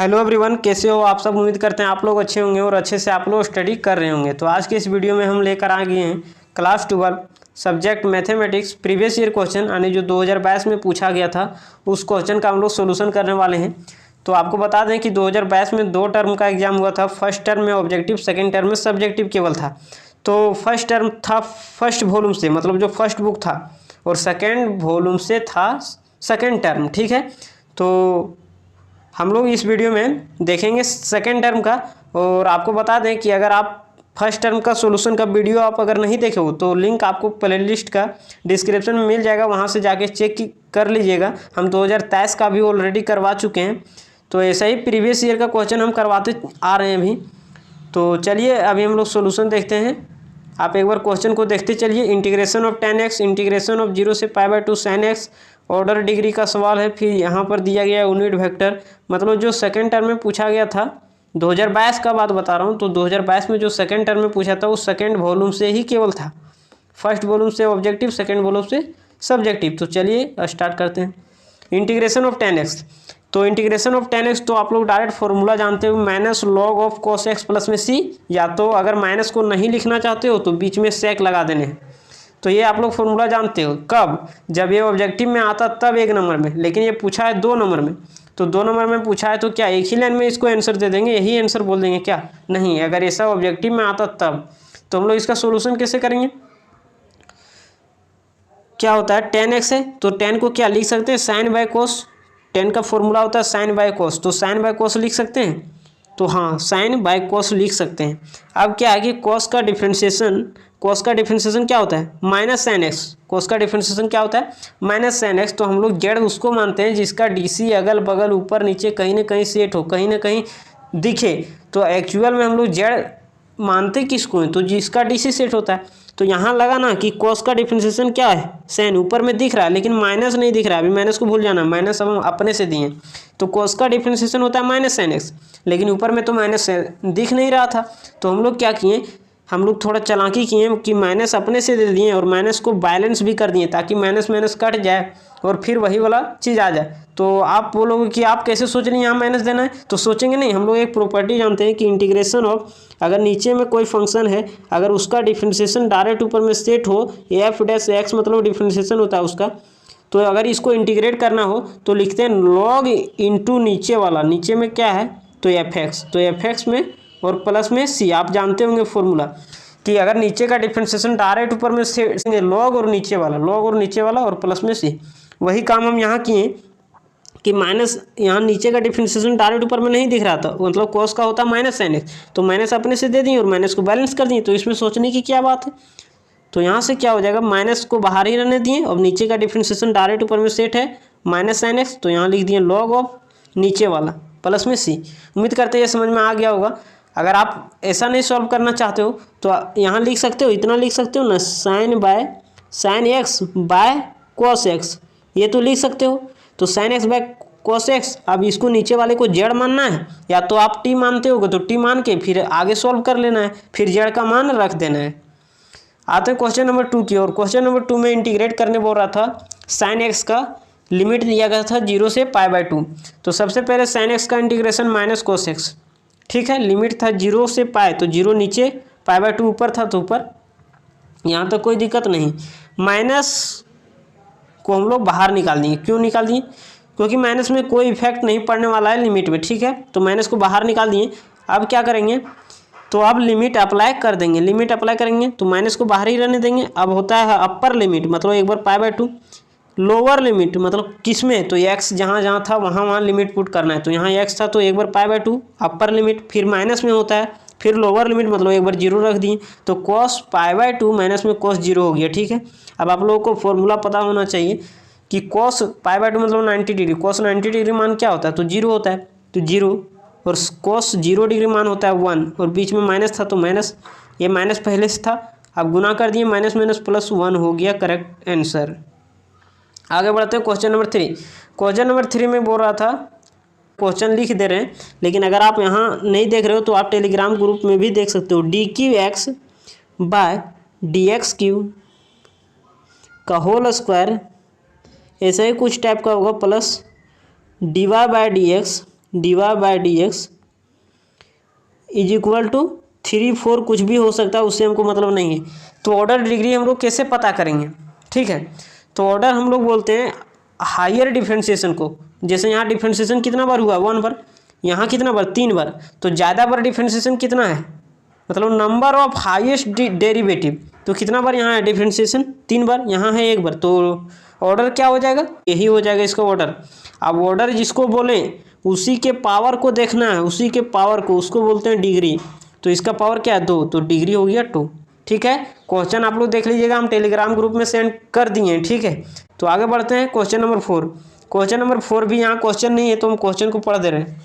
Hello everyone, कैसे हो आप सब। उम्मीद करते हैं आप लोग अच्छे होंगे और अच्छे से आप लोग स्टडी कर रहे होंगे। तो आज के इस वीडियो में हम लेकर आ गए हैं class 12 subject mathematics previous year question, यानी जो 2022 में पूछा गया था उस क्वेश्चन का हम लोग सोल्यूशन करने वाले हैं। तो आपको बता दें कि 2022 में 2 टर्म का एग्जाम हुआ था। फर्स्ट टर्म में ऑब्जेक्टिव, सेकेंड टर्म में सब्जेक्टिव केवल था। तो फर्स्ट टर्म था फर्स्ट वॉल्यूम से, मतलब जो फर्स्ट बुक था, और सेकेंड वॉल्यूम से था सेकेंड टर्म। ठीक है, तो हम लोग इस वीडियो में देखेंगे सेकेंड टर्म का। और आपको बता दें कि अगर आप फर्स्ट टर्म का सॉल्यूशन का वीडियो आप अगर नहीं देखे हो तो लिंक आपको प्लेलिस्ट का डिस्क्रिप्शन में मिल जाएगा, वहां से जाके चेक कर लीजिएगा। हम 2023 का भी ऑलरेडी करवा चुके हैं। तो ऐसा ही प्रीवियस ईयर का क्वेश्चन हम करवाते आ रहे हैं अभी। तो चलिए अभी हम लोग सोल्यूशन देखते हैं। आप एक बार क्वेश्चन को देखते चलिए। Integration of 10x, integration of 0 से π/2 sin x, ऑर्डर डिग्री का सवाल है। फिर यहाँ पर दिया गया यूनिट वेक्टर, मतलब जो सेकंड टर्म में पूछा गया था 2022 का बात बता रहा हूँ। तो 2022 में जो सेकंड टर्म में पूछा था वो सेकंड वॉल्यूम से ही केवल था। फर्स्ट वॉल्यूम से ऑब्जेक्टिव, सेकंड वॉल्यूम से सब्जेक्टिव। तो चलिए स्टार्ट करते हैं। इंटीग्रेशन ऑफ 10x, तो इंटीग्रेशन ऑफ 10x तो आप लोग डायरेक्ट फॉर्मूला जानते हो, minus log of cos x plus में c, या तो अगर माइनस को नहीं लिखना चाहते हो तो बीच में सेक लगा देने हैं। तो ये आप लोग फॉर्मूला जानते हो। कब? जब ये ऑब्जेक्टिव में आता तब 1 नंबर में, लेकिन ये पूछा है 2 नंबर में। तो 2 नंबर में पूछा है तो क्या एक ही लाइन में इसको आंसर दे देंगे, यही आंसर बोल देंगे क्या? नहीं, अगर ऐसा ऑब्जेक्टिव में आता तब। तो हम लोग इसका सोल्यूशन कैसे करेंगे? क्या होता है 10x है तो 10 को क्या लिख सकते हैं, साइन बाय कोस। 10 का फॉर्मूला होता है साइन बाय कोस, तो साइन बाय कोस लिख सकते हैं। तो हाँ, साइन बाय कोस लिख सकते हैं। अब क्या है कि कोस का डिफरेंशिएशन, कोस का डिफरेंशिएशन क्या होता है, माइनस साइन एक्स। कोस का डिफरेंशिएशन क्या होता है, माइनस साइन एक्स। तो हम लोग जेड उसको मानते हैं जिसका डीसी अगल बगल ऊपर नीचे कहीं ना कहीं सेट हो, कहीं ना कहीं दिखे। तो एक्चुअल में हम लोग जेड मानते किसको हैं, तो जिसका डीसी सेट होता है। तो यहाँ लगा ना कि कॉस का डिफरेंशिएशन क्या है, साइन ऊपर में दिख रहा है लेकिन माइनस नहीं दिख रहा है। अभी माइनस को भूल जाना, माइनस हम अपने से दिए। तो कॉस का डिफरेंशिएशन होता है माइनस साइन एक्स, लेकिन ऊपर में तो माइनस दिख नहीं रहा था। तो हम लोग क्या किए, हम लोग थोड़ा चालाकी किए कि माइनस अपने से दे दिए और माइनस को बैलेंस भी कर दिए, ताकि माइनस माइनस कट जाए और फिर वही वाला चीज़ आ जाए। तो आप बोलोगे कि आप कैसे सोच रहे हैं यहाँ माइनस देना है, तो सोचेंगे नहीं। हम लोग एक प्रॉपर्टी जानते हैं कि इंटीग्रेशन ऑफ, अगर नीचे में कोई फंक्शन है, अगर उसका डिफरेंशिएशन डायरेक्ट ऊपर में सेट हो, एफ डैश एक्स मतलब डिफरेंशिएशन होता है उसका। तो अगर इसको इंटीग्रेट करना हो तो लिखते हैं लॉग इंटू नीचे वाला, नीचे में क्या है तो एफ एक्स, तो एफ एक्स में और प्लस में सी। आप जानते होंगे फॉर्मूला कि अगर नीचे का डिफरेंशिएशन डायरेक्ट ऊपर में से लॉग और नीचे वाला, लॉग और नीचे वाला और प्लस में सी। वही काम हम यहाँ किए कि माइनस, यहाँ नीचे का डिफरेंशिएशन डायरेक्ट ऊपर में नहीं दिख रहा था, मतलब कॉस का होता माइनस साइन एक्स। तो माइनस अपने से दे दिए और माइनस को बैलेंस कर दिए। तो इसमें सोचने की क्या बात है। तो यहाँ से क्या हो जाएगा, माइनस को बाहर ही रहने दिए और नीचे का डिफरेंशिएशन डायरेक्ट ऊपर में सेट है माइनस साइन एक्स। तो यहाँ लिख दिए लॉग ऑफ नीचे वाला प्लस में सी। उम्मीद करते हैं ये समझ में आ गया होगा। अगर आप ऐसा नहीं सॉल्व करना चाहते हो तो यहाँ लिख सकते हो, इतना लिख सकते हो ना, sine by sine x by cos x, ये तो लिख सकते हो। तो sine x by cos x, अब इसको नीचे वाले को जेड मानना है, या तो आप टी मानते होगे तो टी मान के फिर आगे सॉल्व कर लेना है, फिर जेड का मान रख देना है। आते हैं क्वेश्चन नंबर 2 की ओर। क्वेश्चन नंबर 2 में इंटीग्रेट करने बोल रहा था। साइन एक्स का लिमिट दिया गया था 0 से π/2। तो सबसे पहले साइन एक्स का इंटीग्रेशन माइनस कोस एक्स, ठीक है। लिमिट था 0 से पाए, तो 0 नीचे, π/2 ऊपर था तो ऊपर, यहाँ तक कोई दिक्कत नहीं। माइनस को हम लोग बाहर निकाल दिए। क्यों निकाल दिए? क्योंकि माइनस में कोई इफेक्ट नहीं पड़ने वाला है लिमिट में, ठीक है। तो माइनस को बाहर निकाल दिए। अब क्या करेंगे, तो अब लिमिट अप्लाई कर देंगे। लिमिट अप्लाई करेंगे तो माइनस को बाहर ही रहने देंगे। अब होता है अपर लिमिट, मतलब एक बार π/2, लोअर लिमिट मतलब किस में, तो एक्स जहाँ जहाँ था वहाँ वहाँ लिमिट पुट करना है। तो यहाँ एक्स था तो एक बार π/2 अपर लिमिट, फिर माइनस में होता है, फिर लोअर लिमिट मतलब एक बार 0 रख दिए। तो cos π/2 माइनस में cos 0 हो गया, ठीक है। अब आप लोगों को फॉर्मूला पता होना चाहिए कि cos π/2 मतलब 90 डिग्री, cos 90 डिग्री मान क्या होता है, तो 0 होता है। तो 0 और cos 0 डिग्री मान होता है 1, और बीच में माइनस था तो माइनस, ये माइनस पहले से था, अब गुना कर दिए, माइनस माइनस प्लस 1 हो गया करेक्ट आंसर। आगे बढ़ते हैं क्वेश्चन नंबर 3। क्वेश्चन नंबर 3 में बोल रहा था, क्वेश्चन लिख दे रहे हैं, लेकिन अगर आप यहाँ नहीं देख रहे हो तो आप टेलीग्राम ग्रुप में भी देख सकते हो। D Q X by D X Q का होल स्क्वायर, ऐसा ही कुछ टाइप का होगा, plus D Y by D X dy/dx is equal to 3, 4 कुछ भी हो सकता है, उससे हमको मतलब नहीं है। तो ऑर्डर डिग्री हम लोग कैसे पता करेंगे, ठीक है। तो ऑर्डर हम लोग बोलते हैं हायर डिफ्रेंशिएशन को, जैसे यहाँ डिफ्रेंशिएशन कितना बार हुआ 1 बार, यहाँ कितना बार 3 बार, तो ज़्यादा बार डिफ्रेंशिएशन कितना है, मतलब नंबर ऑफ हाईएस्ट डेरिवेटिव। तो कितना बार यहाँ है डिफ्रेंशिएशन 3 बार, यहाँ है 1 बार, तो ऑर्डर क्या हो जाएगा, यही हो जाएगा इसका ऑर्डर। अब ऑर्डर जिसको बोलें उसी के पावर को देखना है, उसी के पावर को, उसको बोलते हैं डिग्री। तो इसका पावर क्या है 2, तो डिग्री हो गया 2, ठीक है। क्वेश्चन आप लोग देख लीजिएगा, हम टेलीग्राम ग्रुप में सेंड कर दिए हैं, ठीक है। तो आगे बढ़ते हैं क्वेश्चन नंबर 4। क्वेश्चन नंबर 4 भी यहाँ क्वेश्चन नहीं है, तो हम क्वेश्चन को पढ़ दे रहे हैं।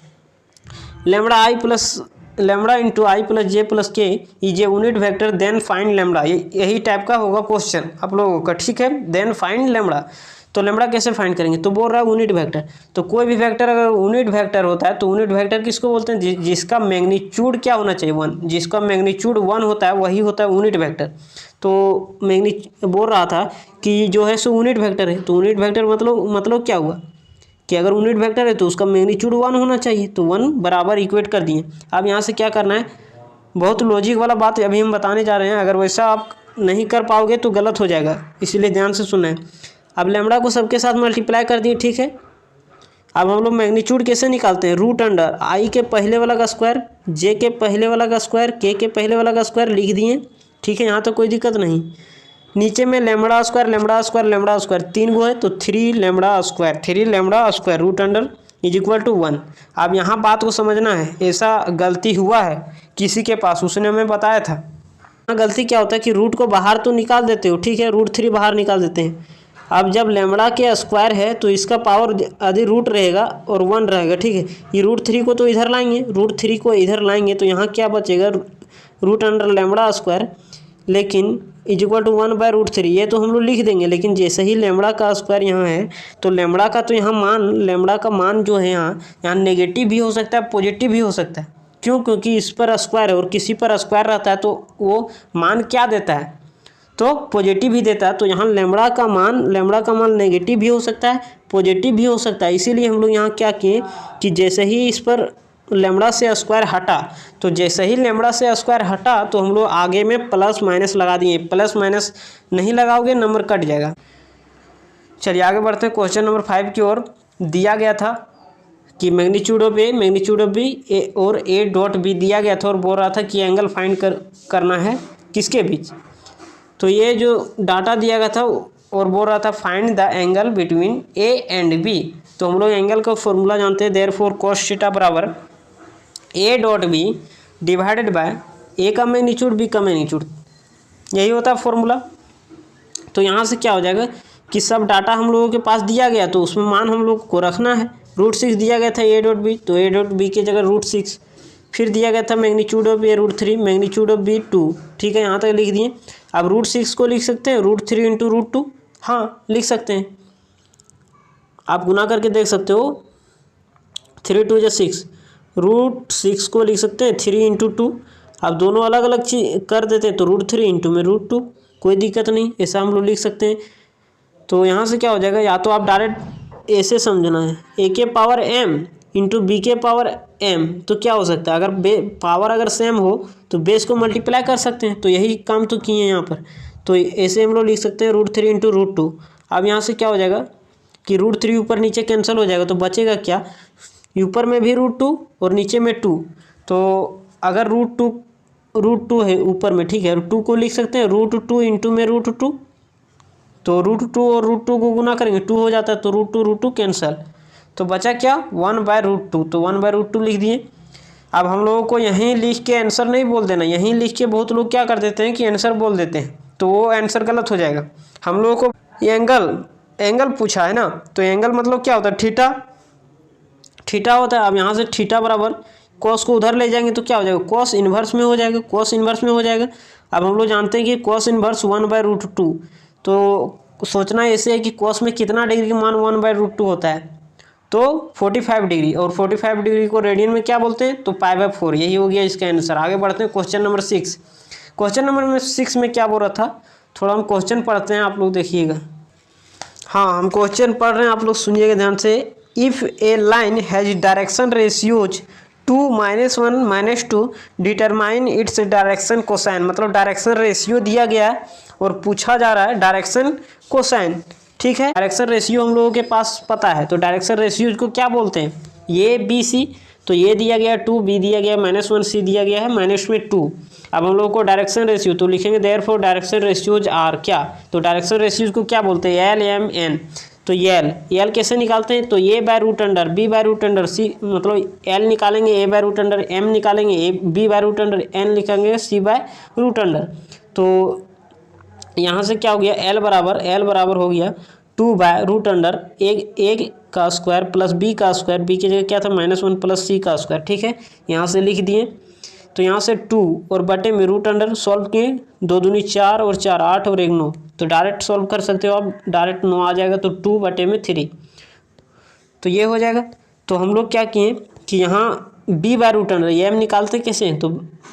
Lambda into I plus J plus K is a unit vector, then find lambda. यही टाइप का होगा क्वेश्चन आप लोगों का, ठीक है। देन फाइंड लैम्बडा, तो लैम्बडा कैसे फाइंड करेंगे, तो बोल रहा है यूनिट वेक्टर। तो कोई भी वेक्टर अगर यूनिट वेक्टर होता है तो यूनिट वेक्टर किसको बोलते हैं, जिसका मैग्नीट्यूड क्या होना चाहिए 1, जिसका मैग्नीट्यूड 1 होता है वही होता है यूनिट वेक्टर। तो बोल रहा था कि जो है सो यूनिट वेक्टर है, तो यूनिट वेक्टर मतलब क्या हुआ कि अगर यूनिट वेक्टर है तो उसका मैग्नीट्यूड 1 होना चाहिए, तो 1 बराबर इक्वेट कर दिए। अब यहाँ से क्या करना है, बहुत लॉजिक वाला बात अभी हम बताने जा रहे हैं, अगर वैसा आप नहीं कर पाओगे तो गलत हो जाएगा, इसीलिए ध्यान से सुनना है। अब लैम्बडा को सबके साथ मल्टीप्लाई कर दिए, ठीक है। अब हम लोग मैग्नीट्यूड कैसे निकालते हैं, रूट अंडर आई के पहले वाला का स्क्वायर, जे के पहले वाला का स्क्वायर, के पहले वाला का स्क्वायर लिख दिए, ठीक है। यहाँ तो कोई दिक्कत नहीं। नीचे में लैम्बडा स्क्वायर 3 गो है, तो 3 lambda square root under is equal to 1। अब यहाँ बात को समझना है, ऐसा गलती हुआ है किसी के पास, उसने हमें बताया था। गलती क्या होता है कि रूट को बाहर तो निकाल देते हो, ठीक है, रूट 3 बाहर निकाल देते हैं। अब जब लैम्बडा के स्क्वायर है तो इसका पावर आधी रूट रहेगा और 1 रहेगा, ठीक है। ये रूट 3 को तो इधर लाएंगे, तो यहाँ क्या बचेगा, रूट अंडर लैम्बडा स्क्वायर, लेकिन इज इक्वल टू 1/√3। ये तो हम लोग लिख देंगे, लेकिन जैसे ही लैम्बडा का स्क्वायर यहाँ है तो लैम्बडा का मान जो है यहाँ नेगेटिव भी हो सकता है, पॉजिटिव भी हो सकता है। क्यों, क्योंकि इस पर स्क्वायर है और किसी पर स्क्वायर रहता है तो वो मान क्या देता है, तो पॉजिटिव ही देता है। तो यहाँ लैम्बडा का मान नेगेटिव भी हो सकता है, पॉजिटिव भी हो सकता है। इसीलिए हम लोग यहाँ क्या किए कि जैसे ही इस पर लैम्बडा से स्क्वायर हटा, तो जैसे ही लैम्बडा से स्क्वायर हटा तो हम लोग आगे में प्लस माइनस लगा दिए। प्लस माइनस नहीं लगाओगे नंबर कट जाएगा। चलिए आगे बढ़ते हैं क्वेश्चन नंबर 5 की ओर। दिया गया था कि मैग्नीट्यूड ऑफ बी और ए डॉट बी दिया गया था और बोल रहा था कि एंगल फाइंड करना है किसके बीच। तो ये जो डाटा दिया गया था और बोल रहा था find the angle between A and B. तो हम लोग एंगल का फॉर्मूला जानते हैं, देयरफॉर cos थीटा बराबर A dot B divided by A का मैग्नीट्यूड बी का मैग्नीट्यूड, यही होता है फॉर्मूला। तो यहाँ से क्या हो जाएगा कि सब डाटा हम लोगों के पास दिया गया तो उसमें मान हम लोग को रखना है। √6 दिया गया था ए डॉट बी, तो ए डॉट बी की जगह √6। फिर दिया गया था magnitude of A √3, magnitude of B 2, ठीक है, यहाँ तक लिख दिए। अब √6 को लिख सकते हैं √3 इंटू √2, हाँ लिख सकते हैं, आप गुना करके देख सकते हो। 3 2 जा 6, √6 को लिख सकते हैं 3 इंटू 2। अब दोनों अलग अलग चीज कर देते हैं तो √3 इंटू में √2, कोई दिक्कत नहीं, ऐसा हम लोग लिख सकते हैं। तो यहाँ से क्या हो जाएगा, या तो आप डायरेक्ट ऐसे समझना है ए के पावर m इंटू बी के पावर m, तो क्या हो सकता है, अगर पावर अगर सेम हो तो बेस को मल्टीप्लाई कर सकते हैं, तो यही काम तो किए हैं यहाँ पर। तो ऐसे हम लोग लिख सकते हैं √3 इंटू √2। अब यहाँ से क्या हो जाएगा कि √3 ऊपर नीचे कैंसिल हो जाएगा, तो बचेगा क्या, ऊपर में भी √2 और नीचे में 2। तो अगर √2 है ऊपर में, ठीक है, 2 को लिख सकते हैं √2 इंटू में √2, तो √2 और √2 को गुना करेंगे 2 हो जाता है, तो √2 कैंसल, तो बचा क्या 1/√2, तो 1/√2 लिख दिए। अब हम लोगों को यहीं लिख के आंसर नहीं बोल देना, यहीं लिख के बहुत लोग क्या कर देते हैं कि आंसर बोल देते हैं, तो वो आंसर गलत हो जाएगा। हम लोगों को ये एंगल पूछा है ना, तो एंगल मतलब क्या होता है, थीटा होता है। अब यहाँ से थीटा बराबर कॉस को उधर ले जाएंगे तो क्या हो जाएगा, कॉस इन्वर्स में हो जाएगा, अब हम लोग जानते हैं कि कॉस इन्वर्स 1/√2, तो सोचना ऐसे है कि कॉस में कितना डिग्री का मान 1/√2 होता है, तो 45 डिग्री, और 45 डिग्री को रेडियन में क्या बोलते हैं, तो π/4, यही हो गया इसका आंसर। आगे बढ़ते हैं क्वेश्चन नंबर 6। क्वेश्चन नंबर 6 में क्या बोल रहा था, थोड़ा हम क्वेश्चन पढ़ते हैं, आप लोग देखिएगा। हाँ हम क्वेश्चन पढ़ रहे हैं, आप लोग सुनिएगा ध्यान से, if A line has direction ratios 2 -1 -2 determine its direction cosine. मतलब डायरेक्शन रेशियो दिया गया है और पूछा जा रहा है डायरेक्शन कोसाइन। ठीक है, डायरेक्शन रेशियो हम लोगों के पास पता है, तो डायरेक्शन रेशियो को क्या बोलते हैं, ये बी सी। तो ये दिया गया 2, बी दिया गया -1, सी दिया गया है -2। अब हम लोगों को डायरेक्शन रेशियो तो लिखेंगे देयरफॉर डायरेक्शन रेशियोज आर क्या, तो डायरेक्शन रेशियोज को क्या बोलते हैं, एल एम एन। तो एल कैसे निकालते हैं, तो A by root under B by root under C, मतलब एल निकालेंगे A by root under M निकालेंगे A B by root under N लिखेंगे सी बाय रूट अंडर। तो यहाँ से क्या हो गया, एल बराबर हो गया 2 बाय रूट अंडर एक का स्क्वायर प्लस बी का स्क्वायर, बी की जगह क्या था -1 प्लस सी का स्क्वायर। ठीक है, यहाँ से लिख दिए। तो यहाँ से 2 और बटे में रूट अंडर सॉल्व किए, 2 दूनी 4 और 4 8 और 1 9। तो डायरेक्ट सॉल्व कर सकते हो आप, डायरेक्ट 9 आ जाएगा, तो 2 बटे में 3 तो ये हो जाएगा। तो हम लोग क्या किए कि यहाँ b बाय रूट अंडर, ये हम निकालते कैसे हैं, तो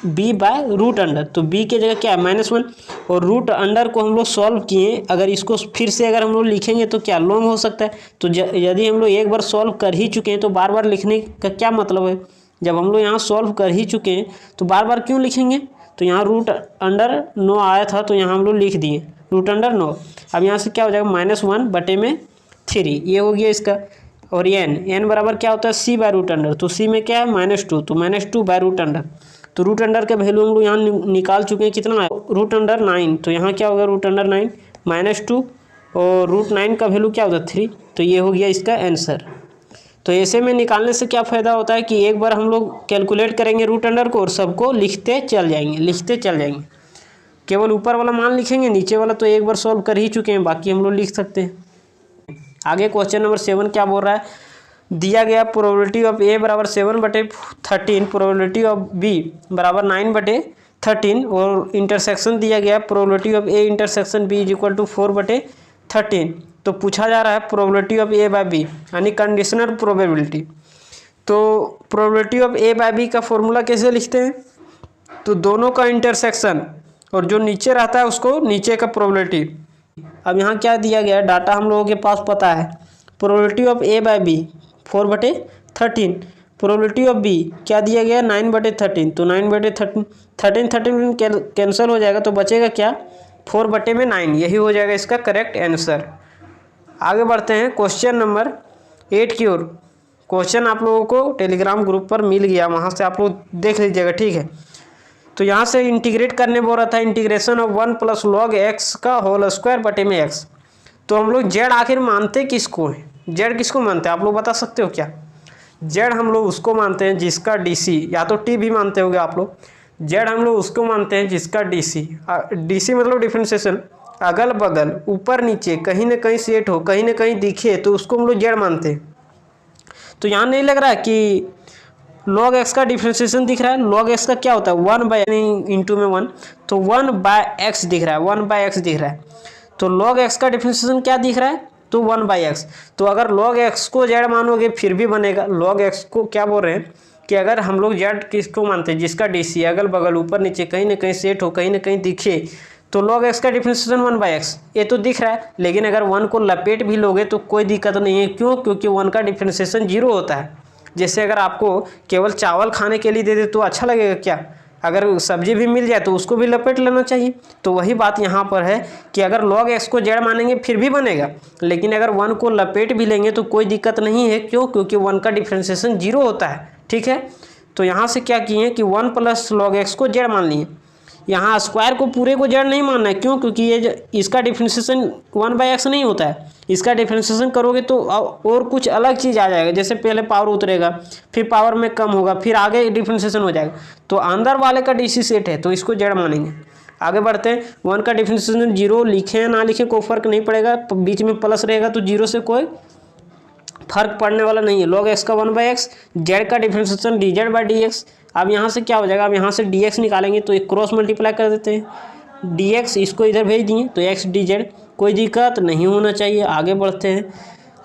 b बाय रूट अंडर, तो b की जगह क्या है -1 और रूट अंडर को हम लोग सॉल्व किए। अगर इसको फिर से अगर हम लोग लिखेंगे तो क्या लॉन्ग हो सकता है, तो यदि हम लोग एक बार सॉल्व कर ही चुके हैं तो बार बार लिखने का क्या मतलब है। जब हम लोग यहाँ सॉल्व कर ही चुके हैं तो बार बार क्यों लिखेंगे। तो यहाँ रूट अंडर 9 आया था, तो यहाँ हम लोग लिख दिए रूट अंडर 9। अब यहाँ से क्या हो जाएगा -1 बटे में 3, ये हो गया इसका। और एन बराबर क्या होता है, सी बाय रूट अंडर, तो सी में क्या है -2, तो -2 बाय रूट अंडर। तो रूट अंडर का वैल्यू हम लोग यहाँ निकाल चुके हैं, कितना है रूट अंडर 9। तो यहाँ क्या होगा रूट अंडर 9 -2 और रूट 9 का वैल्यू क्या होता है 3। तो ये हो गया इसका आंसर। तो ऐसे में निकालने से क्या फ़ायदा होता है कि एक बार हम लोग कैलकुलेट करेंगे रूट अंडर को और सबको लिखते चल जाएंगे। केवल ऊपर वाला मान लिखेंगे, नीचे वाला तो एक बार सॉल्व कर ही चुके हैं, बाकी हम लोग लिख सकते हैं। आगे क्वेश्चन नंबर 7 क्या बोल रहा है, दिया गया प्रोबेबिलिटी ऑफ ए बराबर 7/13, प्रोबेबिलिटी ऑफ बी बराबर 9/13 और इंटरसेक्शन दिया गया probability of A intersection B = 4/13। तो पूछा जा रहा है probability of A by B, यानी कंडीशनल प्रोबेबिलिटी। तो probability of A by B का फॉर्मूला कैसे लिखते हैं, तो दोनों का इंटरसेक्शन और जो नीचे रहता है उसको नीचे का प्रोबेबिलिटी। अब यहाँ क्या दिया गया है, डाटा हम लोगों के पास पता है, probability of A by B 4/13, probability of B क्या दिया गया 9/13, तो 9/13 13 कैंसिल हो जाएगा, तो बचेगा क्या 4/9, यही हो जाएगा इसका करेक्ट आंसर। आगे बढ़ते हैं क्वेश्चन नंबर 8 की ओर। क्वेश्चन आप लोगों को टेलीग्राम ग्रुप पर मिल गया, वहाँ से आप लोग देख लीजिएगा। ठीक है, तो यहाँ से इंटीग्रेट करने बोल रहा था, इंटीग्रेशन ऑफ 1 + log x का होल स्क्वायर बटे में x। तो हम लोग जेड आखिर मानते किसको हैं, जेड किसको मानते हैं आप लोग बता सकते हो क्या। जेड हम लोग उसको मानते हैं जिसका डीसी, या तो टी भी मानते होगे आप लोग। जेड हम लोग उसको मानते हैं जिसका डीसी मतलब डिफरेंशिएशन अगल बगल ऊपर नीचे कहीं ना कहीं सेट हो, कहीं ना कहीं दिखे, तो उसको हम लोग जेड मानते हैं। तो यहाँ नहीं लग रहा है कि log x का डिफरेंशिएशन दिख रहा है, log x का क्या होता है 1/, इंटू में 1, तो 1/x दिख रहा है, 1/x दिख रहा है। तो log x का डिफरेंशिएशन क्या दिख रहा है, तो 1/x। तो अगर log x को z मानोगे फिर भी बनेगा। log x को क्या बोल रहे हैं कि अगर हम लोग z किसको मानते हैं, जिसका डीसी अगल बगल ऊपर नीचे कहीं ना कहीं सेट हो, कहीं ना कहीं दिखे, तो log x का डिफरेंशिएशन 1/x ये तो दिख रहा है। लेकिन अगर 1 को लपेट भी लोगे तो कोई दिक्कत नहीं है, क्यों, क्योंकि 1 का डिफरेंशिएशन 0 होता है। जैसे अगर आपको केवल चावल खाने के लिए दे दे तो अच्छा लगेगा क्या, अगर सब्जी भी मिल जाए तो उसको भी लपेट लेना चाहिए। तो वही बात यहाँ पर है कि अगर log x को जेड मानेंगे फिर भी बनेगा, लेकिन अगर 1 को लपेट भी लेंगे तो कोई दिक्कत नहीं है, क्यों, क्योंकि 1 का डिफरेंशिएशन 0 होता है। ठीक है, तो यहाँ से क्या किए कि 1 + log x को जेड मान लिए। यहाँ स्क्वायर को पूरे को जेड नहीं मानना है, क्यों, क्योंकि ये इसका डिफरेंशिएशन 1/x नहीं होता है। इसका डिफरेंशिएशन करोगे तो और कुछ अलग चीज़ आ जाएगा, जैसे पहले पावर उतरेगा, फिर पावर में कम होगा, फिर आगे डिफरेंशिएशन हो जाएगा। तो अंदर वाले का डीसी सेट है तो इसको जेड मानेंगे। आगे बढ़ते हैं, 1 का डिफरेंशिएशन 0 लिखें या ना लिखें कोई फर्क नहीं पड़ेगा, बीच में प्लस रहेगा तो 0 से कोई फर्क पड़ने वाला नहीं है। log x का 1/x, जेड का डिफरेंशिएशन dz/dx। अब यहाँ से क्या हो जाएगा, अब यहाँ से dx निकालेंगे तो एक क्रॉस मल्टीप्लाई कर देते हैं, dx इसको इधर भेज दिए तो x dz, कोई दिक्कत नहीं होना चाहिए। आगे बढ़ते हैं।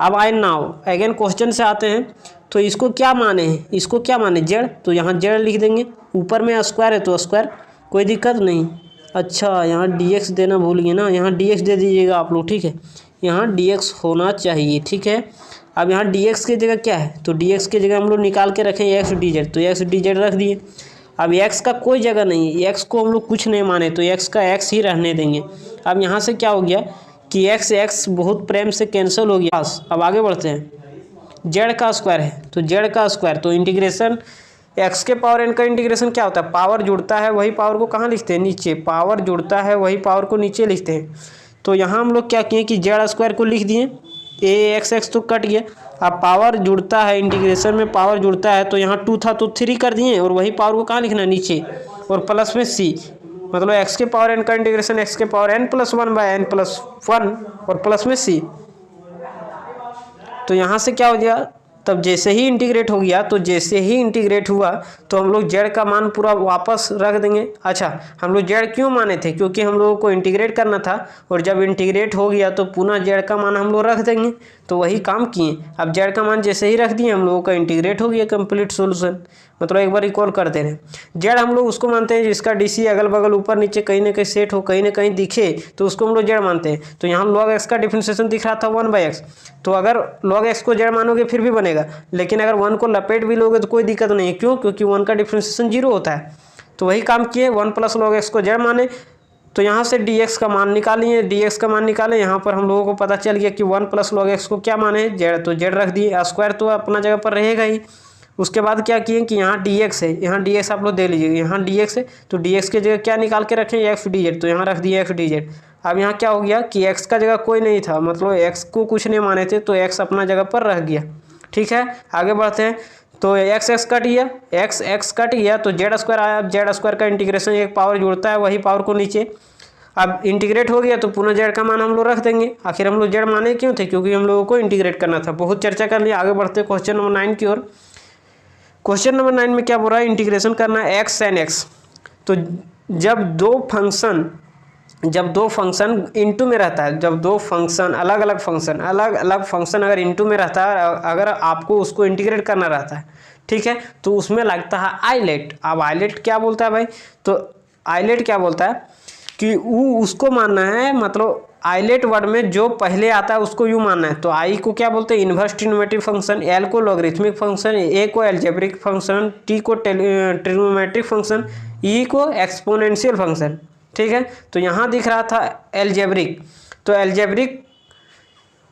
अब आए नाउ अगेन क्वेश्चन से आते हैं, तो इसको क्या माने हैं, इसको क्या माने जेड, तो यहाँ जेड लिख देंगे, ऊपर में स्क्वायर है तो स्क्वायर, कोई दिक्कत नहीं। अच्छा यहाँ dx देना भूल गए ना, यहाँ dx दे दीजिएगा आप लोग। ठीक है, यहाँ dx होना चाहिए। ठीक है, अब यहाँ डी एक्स की जगह क्या है, तो डी एक्स की जगह हम लोग निकाल के रखें एक्स डी जेड, तो एक्स डी जेड रख दिए। अब एक्स का कोई जगह नहीं है, एक्स को हम लोग कुछ नहीं माने तो एक्स का एक्स ही रहने देंगे। अब यहाँ से क्या हो गया कि एक्स बहुत प्रेम से कैंसिल हो गया। अब आगे बढ़ते हैं, जेड का स्क्वायर है तो जेड का स्क्वायर, तो इंटीग्रेशन एक्स के पावर एन का इंटीग्रेशन क्या होता है, पावर जुड़ता है वही पावर को कहाँ लिखते हैं, नीचे, पावर जुड़ता है वही पावर को नीचे लिखते हैं। तो यहाँ हम लोग क्या किए कि जेड स्क्वायर को लिख दिए, ए एक्स एक्स तो कट गया। अब पावर जुड़ता है, इंटीग्रेशन में पावर जुड़ता है, तो यहाँ 2 था तो 3 कर दिए और वही पावर को कहाँ लिखना है, नीचे, और प्लस में सी, मतलब एक्स के पावर एन का इंटीग्रेशन एक्स के पावर एन प्लस 1/n+1 और प्लस में सी। तो यहाँ से क्या हो गया, तब जैसे ही इंटीग्रेट हो गया, तो जैसे ही इंटीग्रेट हुआ तो हम लोग जेड का मान पूरा वापस रख देंगे। अच्छा, हम लोग जेड क्यों माने थे, क्योंकि हम लोगों को इंटीग्रेट करना था, और जब इंटीग्रेट हो गया तो पुनः जेड का मान हम लोग रख देंगे, तो वही काम किए। अब जेड का मान जैसे ही रख दिए हम लोगों का इंटीग्रेट हो गया, कंप्लीट सोल्यूशन। मतलब एक बार रिकॉल करते रहे, जेड हम लोग उसको मानते हैं जिसका डीसी अगल बगल ऊपर नीचे कहीं ना कहीं सेट हो, कहीं ना कहीं दिखे, तो उसको हम लोग जेड मानते हैं। तो यहाँ लॉग एक्स का डिफरेंशिएशन दिख रहा था 1/x, तो अगर लॉग एक्स को जेड मानोगे फिर भी बनेगा, लेकिन अगर 1 को लपेट भी लोगे तो कोई दिक्कत नहीं है। क्यों, क्योंकि 1 का डिफरेंशिएशन 0 होता है। तो वही काम किए, 1 + log x को जेड माने, तो यहाँ से dx का मान निकालिए, dx का मान निकालें। यहाँ पर हम लोगों को पता चल गया कि 1 + log x को क्या माने, जेड, तो जेड रख दिए, स्क्वायर तो अपना जगह पर रहेगा ही। उसके बाद क्या किए कि यहाँ dx है, यहाँ dx आप लोग दे लीजिए, यहाँ dx है तो dx की जगह क्या निकाल के रखें, एक्स डी जेड, तो यहाँ रख दिए एक्स डी जेड। अब यहाँ क्या हो गया कि x का जगह कोई नहीं था, मतलब x को कुछ नहीं माने थे, तो x अपना जगह पर रह गया। ठीक है, आगे बढ़ते हैं। तो एक्स एक्स कट गया, एक्स एक्स कट गया तो जेड स्क्वायर आया। अब जेड स्क्वायर का इंटीग्रेशन एक पावर जुड़ता है वही पावर को नीचे, अब इंटीग्रेट हो गया तो पुनः जेड का मान हम लोग रख देंगे। आखिर हम लोग जेड माने क्यों थे, क्योंकि हम लोगों को इंटीग्रेट करना था। बहुत चर्चा कर लिया, आगे बढ़ते क्वेश्चन नंबर 9 की ओर। क्वेश्चन नंबर 9 में क्या बोल रहा है, इंटीग्रेशन करना है एक्स sin x। तो जब दो फंक्शन इनटू में रहता है, जब दो फंक्शन अलग अलग फंक्शन अगर इनटू में रहता है, अगर आपको उसको इंटीग्रेट करना रहता है, ठीक है, तो उसमें लगता है आइलेट। अब आइलेट क्या बोलता है भाई, तो आइलेट क्या बोलता है कि उसको मानना है, मतलब आइलेट वर्ड में जो पहले आता है उसको यूँ मानना है। तो आई को क्या बोलते हैं, इन्वर्स ट्रिग्नोमेट्रिक फंक्शन, एल को लॉगरिथमिक फंक्शन, ए को एल्जेब्रिक फंक्शन, टी को ट्रिग्नोमेट्रिक फंक्शन, ई को एक्सपोनेंशियल फंक्शन। ठीक है, तो यहाँ दिख रहा था एल्जेब्रिक, तो एल्जेब्रिक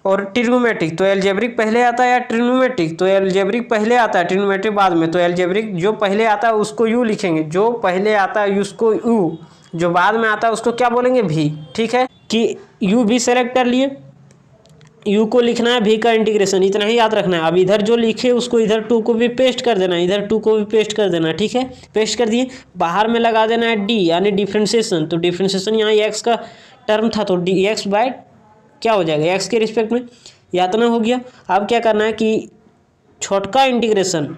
और ट्रिग्नोमेट्रिक, तो एल्जेब्रिक पहले आता है या ट्रिग्नोमेट्रिक, तो एल्जेब्रिक पहले आता है, ट्रिग्नोमेट्रिक बाद में। तो एल्जेब्रिक जो पहले आता है उसको यू लिखेंगे, जो पहले आता है उसको यू, जो बाद में आता है उसको क्या बोलेंगे, भी। ठीक है, कि यू भी सेलेक्ट कर लिए, यू को लिखना है, भी का इंटीग्रेशन, इतना ही याद रखना है। अब इधर जो लिखे उसको इधर 2 को भी पेस्ट कर देना, इधर 2 को भी पेस्ट कर देना। ठीक है, पेस्ट कर दिए, बाहर में लगा देना है डी यानी डिफ्रेंशिएशन। तो डिफ्रेंशिएशन यहाँ एक्स का टर्म था तो डी एक्स बाय क्या हो जाएगा, एक्स के रिस्पेक्ट में, यातना हो गया। अब क्या करना है कि छोटका इंटीग्रेशन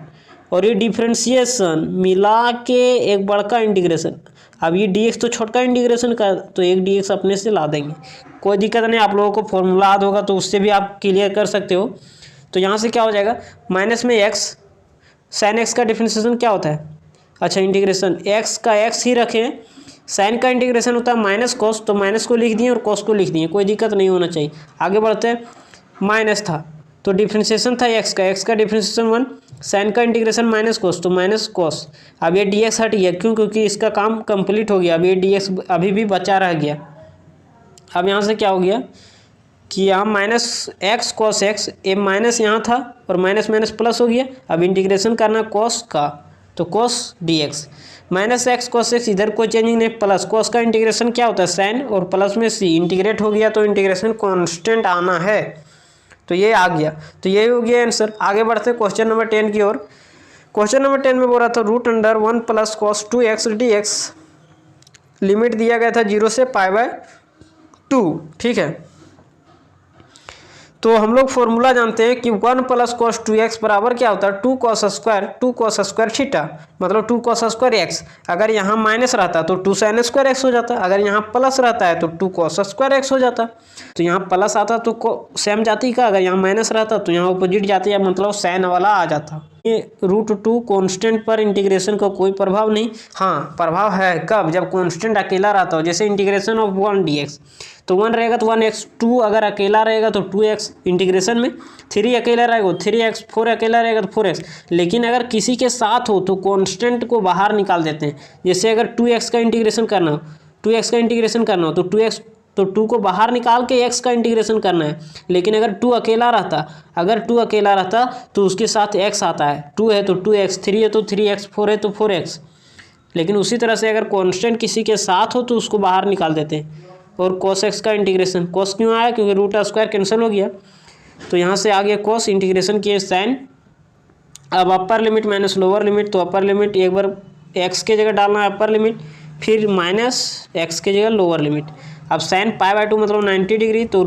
और ये डिफ्रेंशिएशन मिला के एक बड़का इंटीग्रेशन। अब ये dx तो छोटका इंटीग्रेशन का, तो एक dx अपने से ला देंगे, कोई दिक्कत नहीं। आप लोगों को फॉर्मूला याद होगा तो उससे भी आप क्लियर कर सकते हो। तो यहाँ से क्या हो जाएगा, माइनस में x sin x का डिफ्रेंशिएशन क्या होता है, अच्छा इंटीग्रेशन x का x ही रखें, sin का इंटीग्रेशन होता है माइनस cos, तो माइनस को लिख दिए और cos को लिख दिए, कोई दिक्कत नहीं होना चाहिए। आगे बढ़ते हैं, माइनस था तो डिफ्रेंशिएशन था x का डिफ्रेंशिएशन 1, साइन का इंटीग्रेशन माइनस कोस, तो माइनस कोस। अब ये dx हट गया, क्यों, क्योंकि इसका काम कंप्लीट हो गया। अब ये dx अभी भी बचा रह गया। अब यहाँ से क्या हो गया कि यहाँ माइनस एक्स कॉस एक्स, ए माइनस यहाँ था और माइनस माइनस प्लस हो गया। अब इंटीग्रेशन करना कॉस का, तो cos dx minus x cos x, इधर कोई चेंजिंग नहीं, प्लस कॉस का इंटीग्रेशन क्या होता है, साइन, और प्लस में सी, इंटीग्रेट हो गया तो इंटीग्रेशन कांस्टेंट आना है, तो ये आ गया। तो यही हो गया आंसर। आगे बढ़ते क्वेश्चन नंबर 10 की ओर। क्वेश्चन नंबर 10 में बोल रहा था √1 + cos 2x dx, लिमिट दिया गया था 0 से π/2। ठीक है, तो हम लोग फॉर्मूला जानते हैं कि 1 + cos 2x बराबर क्या होता है, 2 cos स्क्वायर थीटा, मतलब 2 cos स्क्वायर x। अगर यहाँ माइनस रहता तो 2 sin स्क्वायर x हो जाता, अगर यहाँ प्लस रहता है तो 2 cos स्क्वायर x हो जाता। तो यहाँ प्लस आता तो सेम जाती का, अगर यहाँ माइनस रहता तो यहाँ अपोजिट जाती है, मतलब साइन वाला आ जाता। ये √2 कांस्टेंट पर इंटीग्रेशन का कोई प्रभाव नहीं। हाँ प्रभाव है, कब? जब कांस्टेंट अकेला रहता हो, जैसे इंटीग्रेशन ऑफ 1 dx, तो 1 रहेगा तो 1x, 2 अगर अकेला रहेगा तो 2x, इंटीग्रेशन में 3 अकेला रहेगा 3x, 4 अकेला रहेगा तो 4x। लेकिन अगर किसी के साथ हो तो कांस्टेंट को बाहर निकाल देते हैं। जैसे अगर 2x का इंटीग्रेशन करना हो, 2x का इंटीग्रेशन करना हो तो 2x, तो 2 को बाहर निकाल के x का इंटीग्रेशन करना है। लेकिन अगर 2 अकेला रहता तो उसके साथ x आता है। 2 है तो 2x, 3 है तो 3x, 4 है तो 4x। लेकिन उसी तरह से अगर कांस्टेंट किसी के साथ हो तो उसको बाहर निकाल देते हैं। और cos x का इंटीग्रेशन, cos क्यों आया? क्योंकि √² कैंसिल हो गया, तो यहाँ से आ गया cos, इंटीग्रेशन किए sin। अब upper limit minus lower limit, तो अपर लिमिट एक बार x के जगह डालना है अपर लिमिट, फिर माइनस x के जगह लोअर लिमिट। अब sin π/2 मतलब 90 डिग्री, तो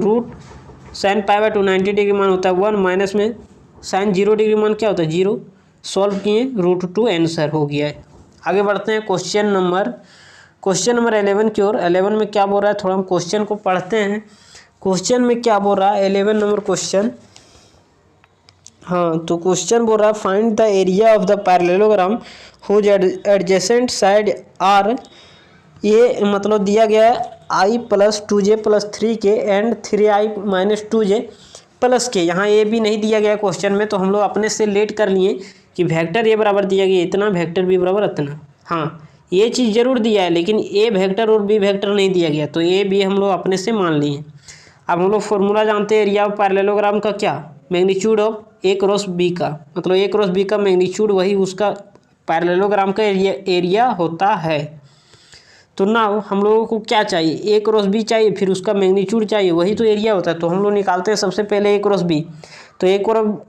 sin π/2 90 डिग्री मान होता है 1, माइनस में sin 0 डिग्री मान क्या होता है 0। सॉल्व किए, √2 आंसर हो गया है। आगे बढ़ते हैं क्वेश्चन नंबर 11 की ओर। 11 में क्या बोल रहा है, थोड़ा हम क्वेश्चन को पढ़ते हैं। क्वेश्चन में क्या बोल रहा है 11 नंबर क्वेश्चन। हाँ तो क्वेश्चन बोल रहा है find the area of the parallelogram whose adjacent side are. ये मतलब दिया गया है i + 2j + 3k and 3i - 2j + k। यहाँ ए भी नहीं दिया गया क्वेश्चन में, तो हम लोग अपने से लेट कर लिए कि वेक्टर ए बराबर दिया गया इतना, वेक्टर बी बराबर इतना। हाँ ये चीज़ जरूर दिया है, लेकिन ए वेक्टर और बी वेक्टर नहीं दिया गया, तो ए बी हम लोग अपने से मान लिए। अब हम लोग फॉर्मूला जानते हैं एरिया ऑफ पैरेललोग्राम का, क्या? Magnitude of a cross b का, मतलब a क्रॉस b का मैग्नीट्यूड वही उसका पैरेललोग्राम का एरिया होता है। तो ना हम लोगों को क्या चाहिए, a क्रॉस b चाहिए, फिर उसका मैग्नीट्यूड चाहिए, वही तो एरिया होता है। तो हम लोग निकालते हैं सबसे पहले a क्रॉस b। तो a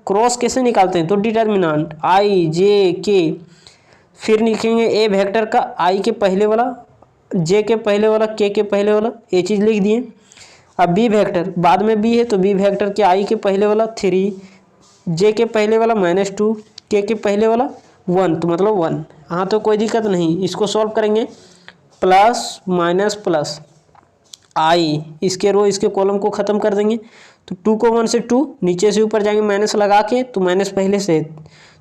क्रॉस कैसे निकालते हैं, तो डिटर्मिनेंट i j k, फिर लिखेंगे a वेक्टर का i के पहले वाला, j के पहले वाला, k के पहले वाला, ये चीज़ लिख दिए। अब b वेक्टर बाद में b है, तो b वेक्टर के i के पहले वाला 3, j के पहले वाला -2, k के पहले वाला 1, तो मतलब 1। हाँ तो कोई दिक्कत नहीं, इसको सॉल्व करेंगे। प्लस माइनस प्लस i, इसके रो इसके कॉलम को ख़त्म कर देंगे। तो 2 को 1 से 2, नीचे से ऊपर जाएंगे माइनस लगा के, तो माइनस पहले से,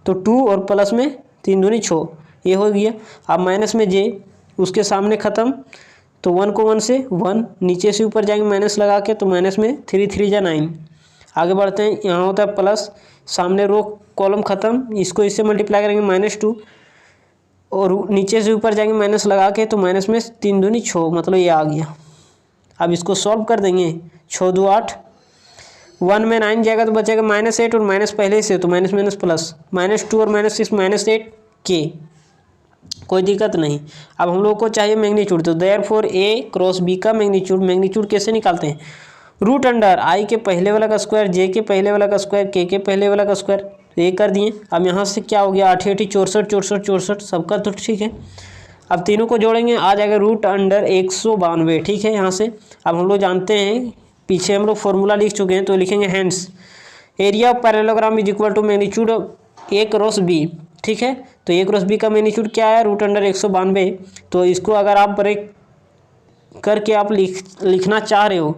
तो 2 और प्लस में 3 दूनी 6, ये हो गया। अब माइनस में j, उसके सामने ख़त्म, तो 1 को 1 से 1, नीचे से ऊपर जाएंगे माइनस लगा के, तो माइनस में 3 3 जा 9। आगे बढ़ते हैं, यहाँ होता है प्लस, सामने रो कॉलम ख़त्म, इसको इससे मल्टीप्लाई करेंगे -2, और नीचे से ऊपर जाएंगे माइनस लगा के, तो माइनस में 3 दूनी 6, मतलब ये आ गया। अब इसको सॉल्व कर देंगे, 6 2 8, 1 में 9 जाएगा तो बचेगा -8, और माइनस पहले से, तो माइनस माइनस प्लस, -2 और -6 -8 k, कोई दिक्कत नहीं। अब हम लोग को चाहिए मैग्नीट्यूड, तो देयरफॉर a क्रॉस b का मैग्नीट्यूड कैसे निकालते हैं, √ i के पहले वाला का स्क्वायर, j के पहले वाला का स्क्वायर, k के पहले वाला का स्क्वायर, तो ये कर दिए। अब यहाँ से क्या हो गया, 8 8 64 64 64, सबका तो ठीक है। अब तीनों को जोड़ेंगे, आ जाएगा √192, ठीक है। यहाँ से अब हम लोग जानते हैं, पीछे हम लोग फॉर्मूला लिख चुके हैं, तो लिखेंगे hence area of parallelogram is equal to magnitude of a cross b, ठीक है। तो a क्रॉस b का मैग्नीट्यूड क्या है, √192। तो इसको अगर आप ब्रेक करके आप लिखना चाह रहे हो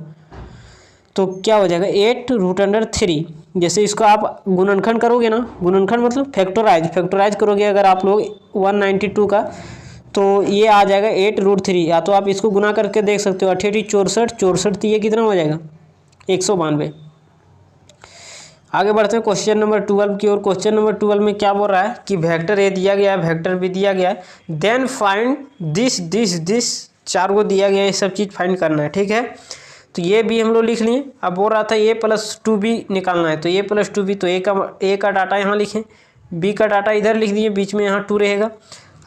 तो क्या हो जाएगा 8 √3। जैसे इसको आप गुणनखंड करोगे ना, गुणनखंड मतलब फैक्टराइज करोगे अगर आप लोग 192 का, तो ये आ जाएगा 8 √3। या तो आप इसको गुना करके देख सकते हो, 8 8 64 64, तो ये कितना हो जाएगा 192। आगे बढ़ते हैं क्वेश्चन नंबर 12 की ओर। क्वेश्चन नंबर 12 में क्या बोल रहा है कि वेक्टर ए दिया गया है, वेक्टर बी दिया गया है, देन फाइंड दिस, 4 को दिया गया है, ये सब चीज़ फाइंड करना है, ठीक है। तो ये भी हम लोग लिख लिए। अब बोल रहा था a + 2b निकालना है, तो a + 2b, तो a का डाटा यहाँ लिखें, b का डाटा इधर लिख दिए, बीच में यहाँ 2 रहेगा।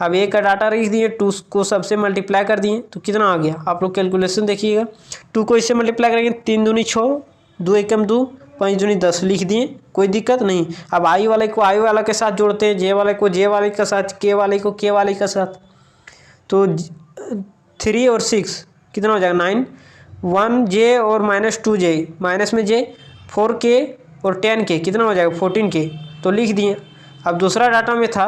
अब a का डाटा लिख दिए, 2 को सबसे मल्टीप्लाई कर दिए, तो कितना आ गया, आप लोग कैलकुलेशन देखिएगा। 2 को इससे मल्टीप्लाई करेंगे, 3 दूनी 6, 2 एकम 2, 5 दूनी 10, लिख दिए, कोई दिक्कत नहीं। अब i वाले को i वाला के साथ जोड़ते हैं, j वाले को j वाले के साथ, k वाले को k वाले के साथ, तो 3 और 6 कितना हो जाएगा 9, 1j और -2j, माइनस में j, 4k और 10k, कितना हो जाएगा 14k, तो लिख दिए। अब दूसरा डाटा में था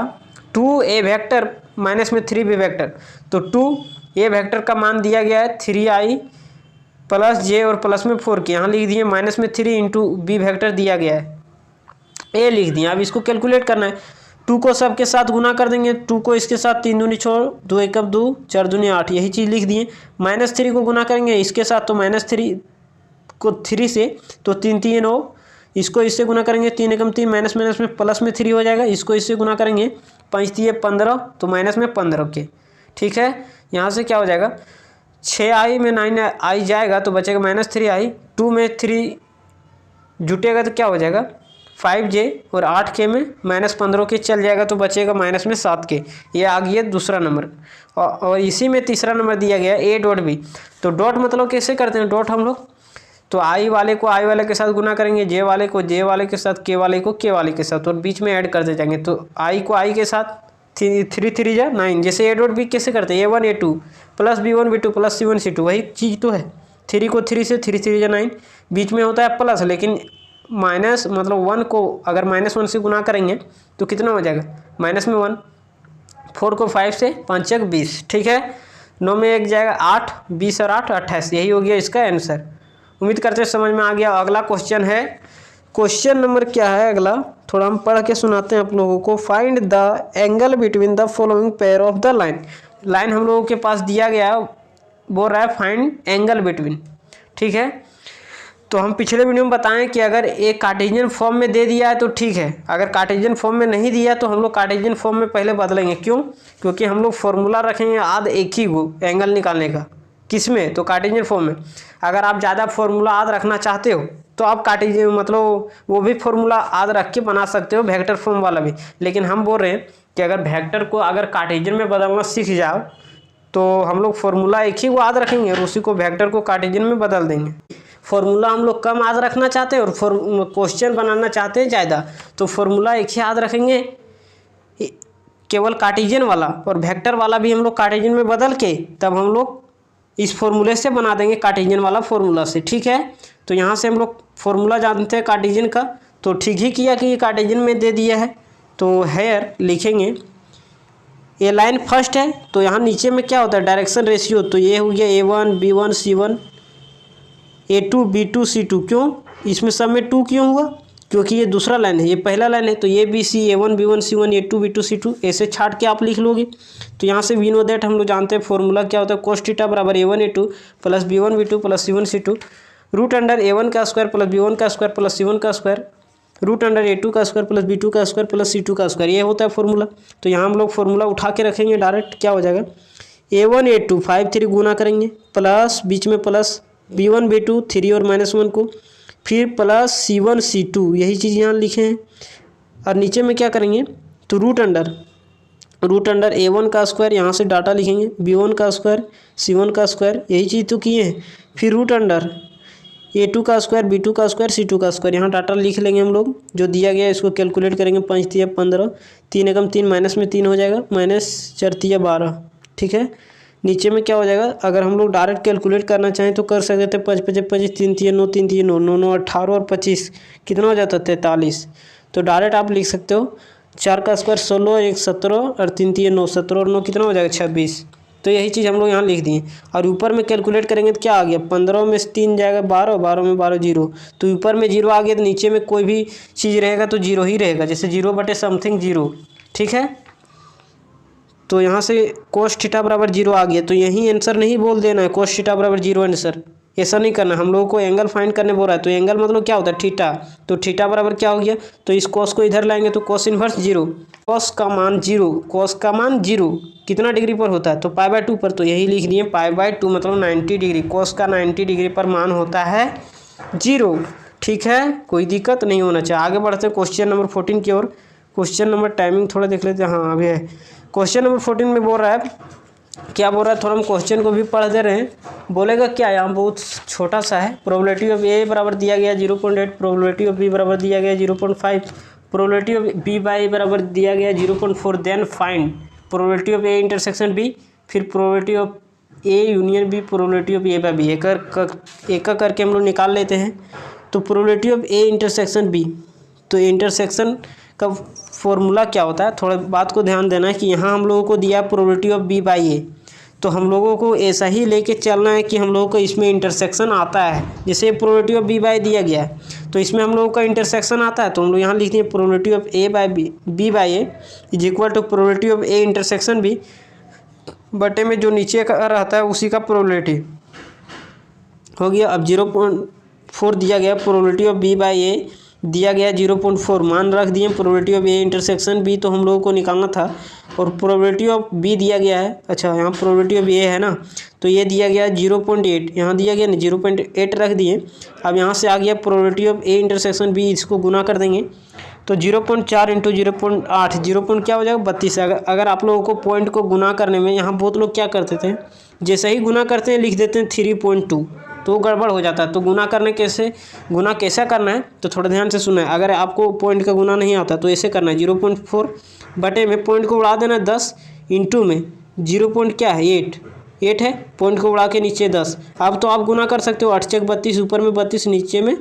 2a वेक्टर माइनस में 3b वेक्टर, तो 2a वेक्टर का मान दिया गया है 3i + j और प्लस में 4k, यहाँ लिख दिए, माइनस में 3 × b वेक्टर दिया गया है, a लिख दिए। अब इसको कैलकुलेट करना है, 2 को सबके साथ गुना कर देंगे, 2 को इसके साथ 3 दूनी छोड़ 2 एकम 2 4 दूनी 8, यही चीज़ लिख दिए। -3 को गुना करेंगे इसके साथ तो -3 को 3 से तो 3 3 9, इसको इससे गुना करेंगे 3 एकम 3 माइनस माइनस में प्लस में 3 हो जाएगा, इसको इससे गुना करेंगे 5 3 15 तो माइनस में 15 के। ठीक है, यहाँ से क्या हो जाएगा 6i में 9i जाएगा तो बचेगा -3i, 2 में 3 जुटेगा तो क्या हो जाएगा 5j और 8k में -15 के चल जाएगा तो बचेगा माइनस में 7k। ये आ गया दूसरा नंबर। और इसी में तीसरा नंबर दिया गया a.b। तो डॉट मतलब कैसे करते हैं डॉट हम लोग, तो i वाले को i वाले के साथ गुना करेंगे, j वाले को j वाले के साथ, k वाले को k वाले के साथ और बीच में ऐड करते जाएंगे। तो i को i के साथ 3 3 जा 9, जैसे a.b कैसे करते हैं a1 a2 plus b1 b2 plus c1 c2, वही चीज़ तो है। 3 को 3 से 3 3 जा 9, बीच में होता है प्लस, लेकिन माइनस मतलब 1 को अगर -1 से गुना करेंगे तो कितना हो जाएगा माइनस में 1। 4 को 5 से 5 1 20। ठीक है, 9 में 1 जाएगा 8, 20 और 8 28, यही हो गया इसका आंसर। उम्मीद करते हैं समझ में आ गया। अगला क्वेश्चन है, क्वेश्चन नंबर क्या है अगला, थोड़ा हम पढ़ के सुनाते हैं आप लोगों को। Find the angle between the following pair of the line. Line हम लोगों के पास दिया गया, बोल रहा है फाइंड एंगल बिटवीन। ठीक है, तो हम पिछले वीडियो में बताएं कि अगर एक कार्टेशियन फॉर्म में दे दिया है तो ठीक है, अगर कार्टेशियन फॉर्म में नहीं दिया तो हम लोग कार्टेशियन फॉर्म में पहले बदलेंगे। क्यों? क्योंकि हम लोग फॉर्मूला रखेंगे आध एक ही को एंगल निकालने का। किस में? तो कार्टेशियन फॉर्म में। अगर आप ज़्यादा फॉर्मूला आध रखना चाहते हो तो आप कार्टेशियन मतलब वो भी फॉर्मूला आध रख के बना सकते हो, वेक्टर फॉर्म वाला भी। लेकिन हम बोल रहे हैं कि अगर वेक्टर को अगर कार्टेशियन में बदलना सीख जाओ तो हम लोग फॉर्मूला एक ही को याद रखेंगे और उसी को वेक्टर को कार्टेशियन में बदल देंगे। फॉर्मूला हम लोग कम याद रखना चाहते हैं और क्वेश्चन बनाना चाहते हैं ज़्यादा, तो फॉर्मूला एक ही याद रखेंगे केवल कार्टेशियन वाला, और वेक्टर वाला भी हम लोग कार्टेशियन में बदल के तब हम लोग इस फॉर्मूले से बना देंगे कार्टेशियन वाला फॉर्मूला से। ठीक है, तो यहाँ से हम लोग फॉर्मूला जानते हैं कार्टेशियन का, तो ठीक ही किया कि ये कार्टेशियन में दे दिया है। तो हेयर लिखेंगे, ये लाइन फर्स्ट है तो यहाँ नीचे में क्या होता है डायरेक्शन रेशियो, तो ये हो गया A1 B1 C1 A2 B2 C2। क्यों इसमें सब में 2 क्यों हुआ? क्योंकि ये दूसरा लाइन है, ये पहला लाइन है। तो ये B C A1 B1 C1 A2 B2 C2 ऐसे छाट के आप लिख लोगे। तो यहाँ से वी नो दैट हम लोग जानते हैं फॉर्मूला क्या होता है, cos थीटा बराबर A1 A2 plus B1 B2 plus C1 C2 root under A1 का स्क्वायर प्लस B1 का स्क्वायर प्लस C1 का स्क्वायर रूट अंडर A2 का स्क्वायर प्लस B2 का स्क्वायर प्लस C2 का स्क्वायर, ये होता है फॉर्मूला। तो यहाँ हम लोग फॉर्मूला उठा के रखेंगे डायरेक्ट, क्या हो जाएगा A1 A2 5 3 गुना करेंगे प्लस बीच में प्लस B1 B2 3 और -1 को, फिर प्लस C1 C2, यही चीज़ यहाँ लिखे हैं। और नीचे में क्या करेंगे तो रूट अंडर A1 का स्क्वायर, यहाँ से डाटा लिखेंगे B1 का स्क्वायर C1 का स्क्वायर, यही चीज़ तो किए हैं। फिर रूट अंडर A2 का स्क्वायर B2 का स्क्वायर C2 का स्क्वायर, यहाँ डाटा लिख लेंगे हम लोग जो दिया गया है। इसको कैलकुलेट करेंगे 5 3 15, 3 एकम 3 माइनस में 3 हो जाएगा, -4 3 12। ठीक है, नीचे में क्या हो जाएगा, अगर हम लोग डायरेक्ट कैलकुलेट करना चाहें तो कर सकते थे 5 5 25 3 3 9 3 3 9 9 9 18 और 25 कितना हो जाता है 43। तो डायरेक्ट आप लिख सकते हो 4 का स्क्वायर 16 1 17 और 3 3 9 17 और 9 कितना हो जाएगा 26। तो यही चीज़ हम लोग यहाँ लिख दिए। और ऊपर में कैलकुलेट करेंगे तो क्या आ गया 15 में 3 जाएगा 12, 12 में 12 0। तो ऊपर में 0 आ गया तो नीचे में कोई भी चीज़ रहेगा तो 0 ही रहेगा, जैसे 0 बटे समथिंग 0। ठीक है, तो यहाँ से cos थीटा बराबर 0 आ गया, तो यही आंसर नहीं बोल देना है cos थीटा बराबर 0 आंसर, ऐसा नहीं करना। हम लोगों को एंगल फाइंड करने बोल रहा है, तो एंगल मतलब क्या होता है थीटा, तो थीटा बराबर क्या हो गया, तो इस cos को इधर लाएंगे तो cos इनवर्स 0, cos का मान 0, cos का मान 0 कितना डिग्री पर होता है तो π/2 पर, तो यही लिख दिए π/2 मतलब 90 डिग्री, cos का 90 डिग्री पर मान होता है 0। ठीक है, कोई दिक्कत नहीं होना चाहिए। आगे बढ़ते हैं क्वेश्चन नंबर 14 की ओर। क्वेश्चन नंबर टाइमिंग थोड़ा देख लेते हैं, हाँ अभी है। क्वेश्चन नंबर 14 में बोल रहा है, क्या बोल रहा है, थोड़ा हम क्वेश्चन को भी पढ़ दे रहे हैं। बोलेगा क्या, यहाँ बहुत छोटा सा है। प्रोबेबिलिटी ऑफ ए बराबर दिया गया 0.8, प्रोबेबिलिटी ऑफ बी बराबर दिया गया 0.5, प्रोबेबिलिटी ऑफ बी बाई बराबर दिया गया 0.4। Then find probability of A intersection B, फिर probability of A union B, probability of A by B. एक करके हम लोग निकाल लेते हैं। तो probability of A intersection B, तो इंटरसेक्शन का फॉर्मूला क्या होता है, थोड़ा बात को ध्यान देना है कि यहाँ हम लोगों को दिया प्रोबेबिलिटी ऑफ बी बाई ए, तो हम लोगों को ऐसा ही लेके चलना है कि हम लोगों को इसमें इंटरसेक्शन आता है। जैसे प्रोबेबिलिटी ऑफ बी बाय दिया गया है तो इसमें हम लोगों का इंटरसेक्शन आता है, तो हम लोग यहाँ लिखते हैं probability of A by B by A is equal to probability of A intersection B बटे में जो नीचे का रहता है उसी का प्रोबेबिलिटी हो गया। अब 0.4 दिया गया, probability of B by A दिया गया 0.4, मान रख दिए probability of A intersection B तो हम लोगों को निकालना था, और प्रोबेबिलिटी ऑफ बी दिया गया है। अच्छा, यहाँ प्रोबेबिलिटी ऑफ ए है ना, तो ये दिया गया 0.8, यहाँ दिया गया ना 0.8 रख दिए। अब यहाँ से आ गया probability of A intersection B, इसको गुना कर देंगे तो 0.4 इंटू 0.8 क्या हो जाएगा 32। अगर आप लोगों को पॉइंट को गुना करने में यहाँ बहुत लोग क्या करते थे, जैसे ही गुना करते हैं लिख देते हैं 3.2, तो गड़बड़ हो जाता है। तो गुना कैसा करना है तो थोड़ा ध्यान से सुना है। अगर आपको पॉइंट का गुना नहीं आता तो ऐसे करना है 0.4 बटे में पॉइंट को उड़ा देना 10 इंटू में 8 है, पॉइंट को उड़ा के नीचे 10। अब तो आप गुना कर सकते हो, 8 चक 32, ऊपर में 32 नीचे में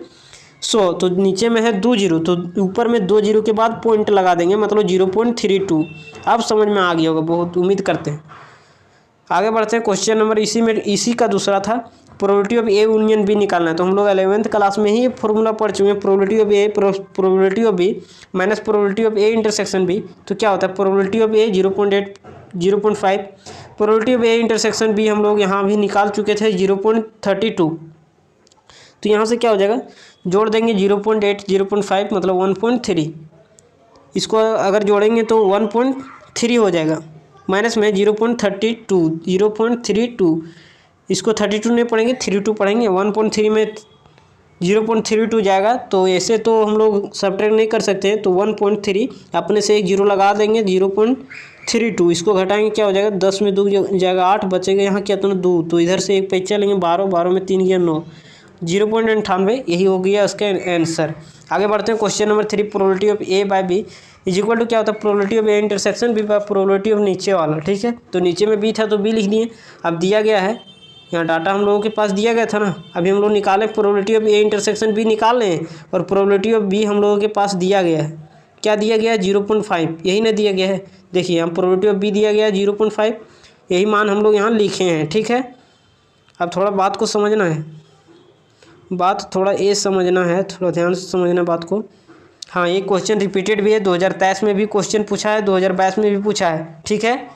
100, तो नीचे में है 2 जीरो तो ऊपर में 2 जीरो के बाद पॉइंट लगा देंगे, मतलब 0.32। अब समझ में आ गया होगा, बहुत उम्मीद करते हैं। आगे बढ़ते हैं क्वेश्चन नंबर, इसी का दूसरा था probability of A union B निकालना है। तो हम लोग 11th क्लास में ही फॉर्मूला पढ़ चुके हैं, probability of A probability of B minus probability of A intersection B. तो क्या होता है probability of A 0.8 0.5, probability of A intersection B हम लोग यहाँ भी निकाल चुके थे 0.32। तो यहाँ से क्या हो जाएगा, जोड़ देंगे 0.8 0.5 मतलब 1.3, इसको अगर जोड़ेंगे तो 1.3 हो जाएगा, माइनस में 0.32, इसको 32 नहीं पढ़ेंगे 32 पढ़ेंगे, 1.3 में 0.32 जाएगा। तो ऐसे तो हम लोग सब्ट्रैक्ट नहीं कर सकते हैं, तो 1.3 अपने से एक जीरो लगा देंगे 0.32, इसको घटाएंगे क्या हो जाएगा 10 में 2 जाएगा 8, बचेगा यहाँ क्या तो 2, तो इधर से एक पैसा लेंगे 12 में 3 गया 9, 0.98, यही हो गया उसका आंसर। आगे बढ़ते हैं question number 3, probability of A by B is equal to क्या होता है probability of A intersection B by probability of नीचे वाला। ठीक है, तो नीचे में बी था तो बी लिख दिए। अब दिया गया है, यहाँ डाटा हम लोगों के पास दिया गया था ना, अभी हम लोग निकालें probability of A intersection B निकाल रहे हैं, और प्रोबेबिलिटी ऑफ बी हम लोगों के पास दिया गया है, क्या दिया गया है 0.5, यही ना दिया गया है। देखिए यहाँ प्रोबेबिलिटी ऑफ बी दिया गया है 0.5, यही मान हम लोग यहाँ लिखे हैं। ठीक है, अब थोड़ा बात को समझना है, बात थोड़ा ये समझना है, थोड़ा ध्यान से समझना बात को। हाँ, ये क्वेश्चन रिपीटेड भी है, 2023 में भी क्वेश्चन पूछा है, 2022 में भी पूछा है। ठीक है,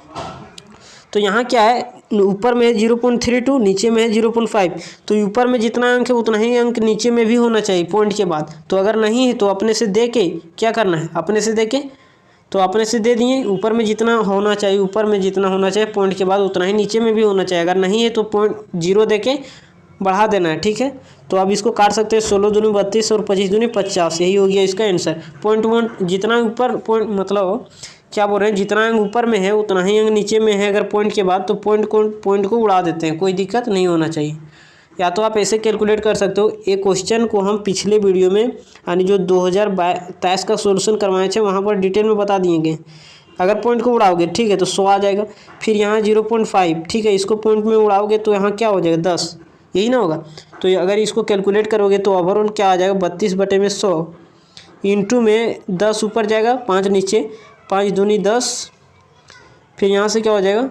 तो यहाँ क्या है, ऊपर में है 0.32, नीचे में है 0.5, तो ऊपर में जितना अंक है उतना ही अंक नीचे में भी होना चाहिए पॉइंट के बाद। तो अगर नहीं है तो अपने से दे के क्या करना है, अपने से दे के तो अपने से दे दिए, ऊपर में जितना होना चाहिए पॉइंट के बाद उतना ही नीचे में भी होना चाहिए। अगर नहीं है तो पॉइंट 0 दे के बढ़ा देना है। ठीक है, तो अब इसको काट सकते हैं, 16 दूनी 32 और 25 दूनी 50, यही हो गया इसका आंसर। पॉइंट जितना ऊपर पॉइंट मतलब क्या बोल रहे हैं, जितना अंक ऊपर में है उतना ही अंक नीचे में है अगर पॉइंट के बाद, तो पॉइंट को उड़ा देते हैं, कोई दिक्कत नहीं होना चाहिए। या तो आप ऐसे कैलकुलेट कर सकते हो। एक क्वेश्चन को हम पिछले वीडियो में यानी जो 2023 का सोल्यूशन करवाए थे वहाँ पर डिटेल में बता दिए गए। अगर पॉइंट को उड़ाओगे ठीक है तो 100 आ जाएगा, फिर यहाँ 0.5 ठीक है, इसको पॉइंट में उड़ाओगे तो यहाँ क्या हो जाएगा 10, यही ना होगा। तो अगर इसको कैलकुलेट करोगे तो ओवरऑल क्या आ जाएगा 32/100 इंटू में 10 ऊपर जाएगा 5 नीचे, 5 दूनी 10, फिर यहाँ से क्या हो जाएगा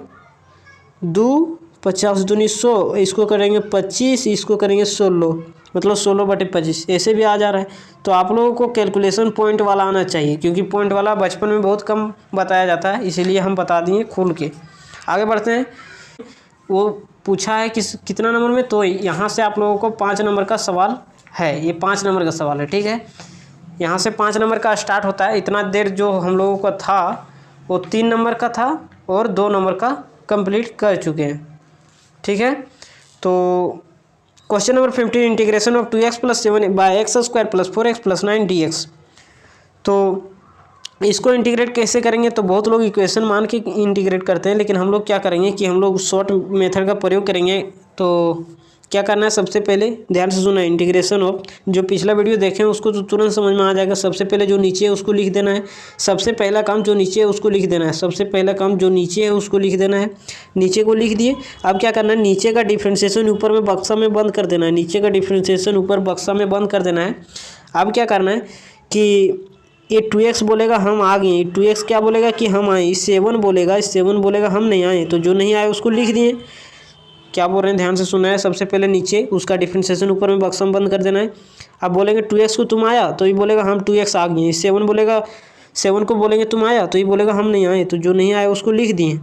2 50 दूनी 100, इसको करेंगे 25, इसको करेंगे 16 मतलब 16/25, ऐसे भी आ जा रहा है। तो आप लोगों को कैलकुलेशन पॉइंट वाला आना चाहिए, क्योंकि पॉइंट वाला बचपन में बहुत कम बताया जाता है, इसीलिए हम बता दिए खोल के। आगे बढ़ते हैं, वो पूछा है कितना नंबर में, तो यहाँ से आप लोगों को 5 नंबर का सवाल है, ये 5 नंबर का सवाल है। ठीक है, यहाँ से 5 नंबर का स्टार्ट होता है। इतना देर जो हम लोगों का था वो 3 नंबर का था और 2 नंबर का कंप्लीट कर चुके हैं। ठीक है, तो question number 15, integration of 2x + 7 by x² + 4x + 9 dx। तो इसको इंटीग्रेट कैसे करेंगे, तो बहुत लोग इक्वेशन मान के इंटीग्रेट करते हैं, लेकिन हम लोग क्या करेंगे कि हम लोग शॉर्ट मेथड का प्रयोग करेंगे। तो क्या करना है, सबसे पहले ध्यान से सुना, इंटीग्रेशन ऑफ, जो पिछला वीडियो देखें उसको तो तुरंत समझ में आ जाएगा। सबसे पहले जो नीचे है उसको लिख देना है, सबसे पहला काम जो नीचे है उसको लिख देना है, सबसे पहला काम जो नीचे है उसको लिख देना है, नीचे को लिख दिए। अब क्या करना है, नीचे का डिफ्रेंशिएशन ऊपर में बक्सा में बंद कर देना है, नीचे का डिफ्रेंशिएशन ऊपर बक्सा में बंद कर देना है। अब क्या करना है कि ये 2x बोलेगा हम आ गए, 2x क्या बोलेगा कि हम आए, इस 7 बोलेगा, इस 7 बोलेगा हम नहीं आए, तो जो नहीं आए उसको लिख दिए। क्या बोल रहे हैं ध्यान से सुना है। सबसे पहले नीचे उसका डिफरेंशिएशन ऊपर में बक्सम बंद कर देना है। अब बोलेंगे 2x को तुम आया, तो ये बोलेगा हम 2x आ गए, 7 बोलेगा, 7 को बोलेंगे तुम आया, तो ये बोलेगा हम नहीं आए, तो जो नहीं आए उसको लिख दिए।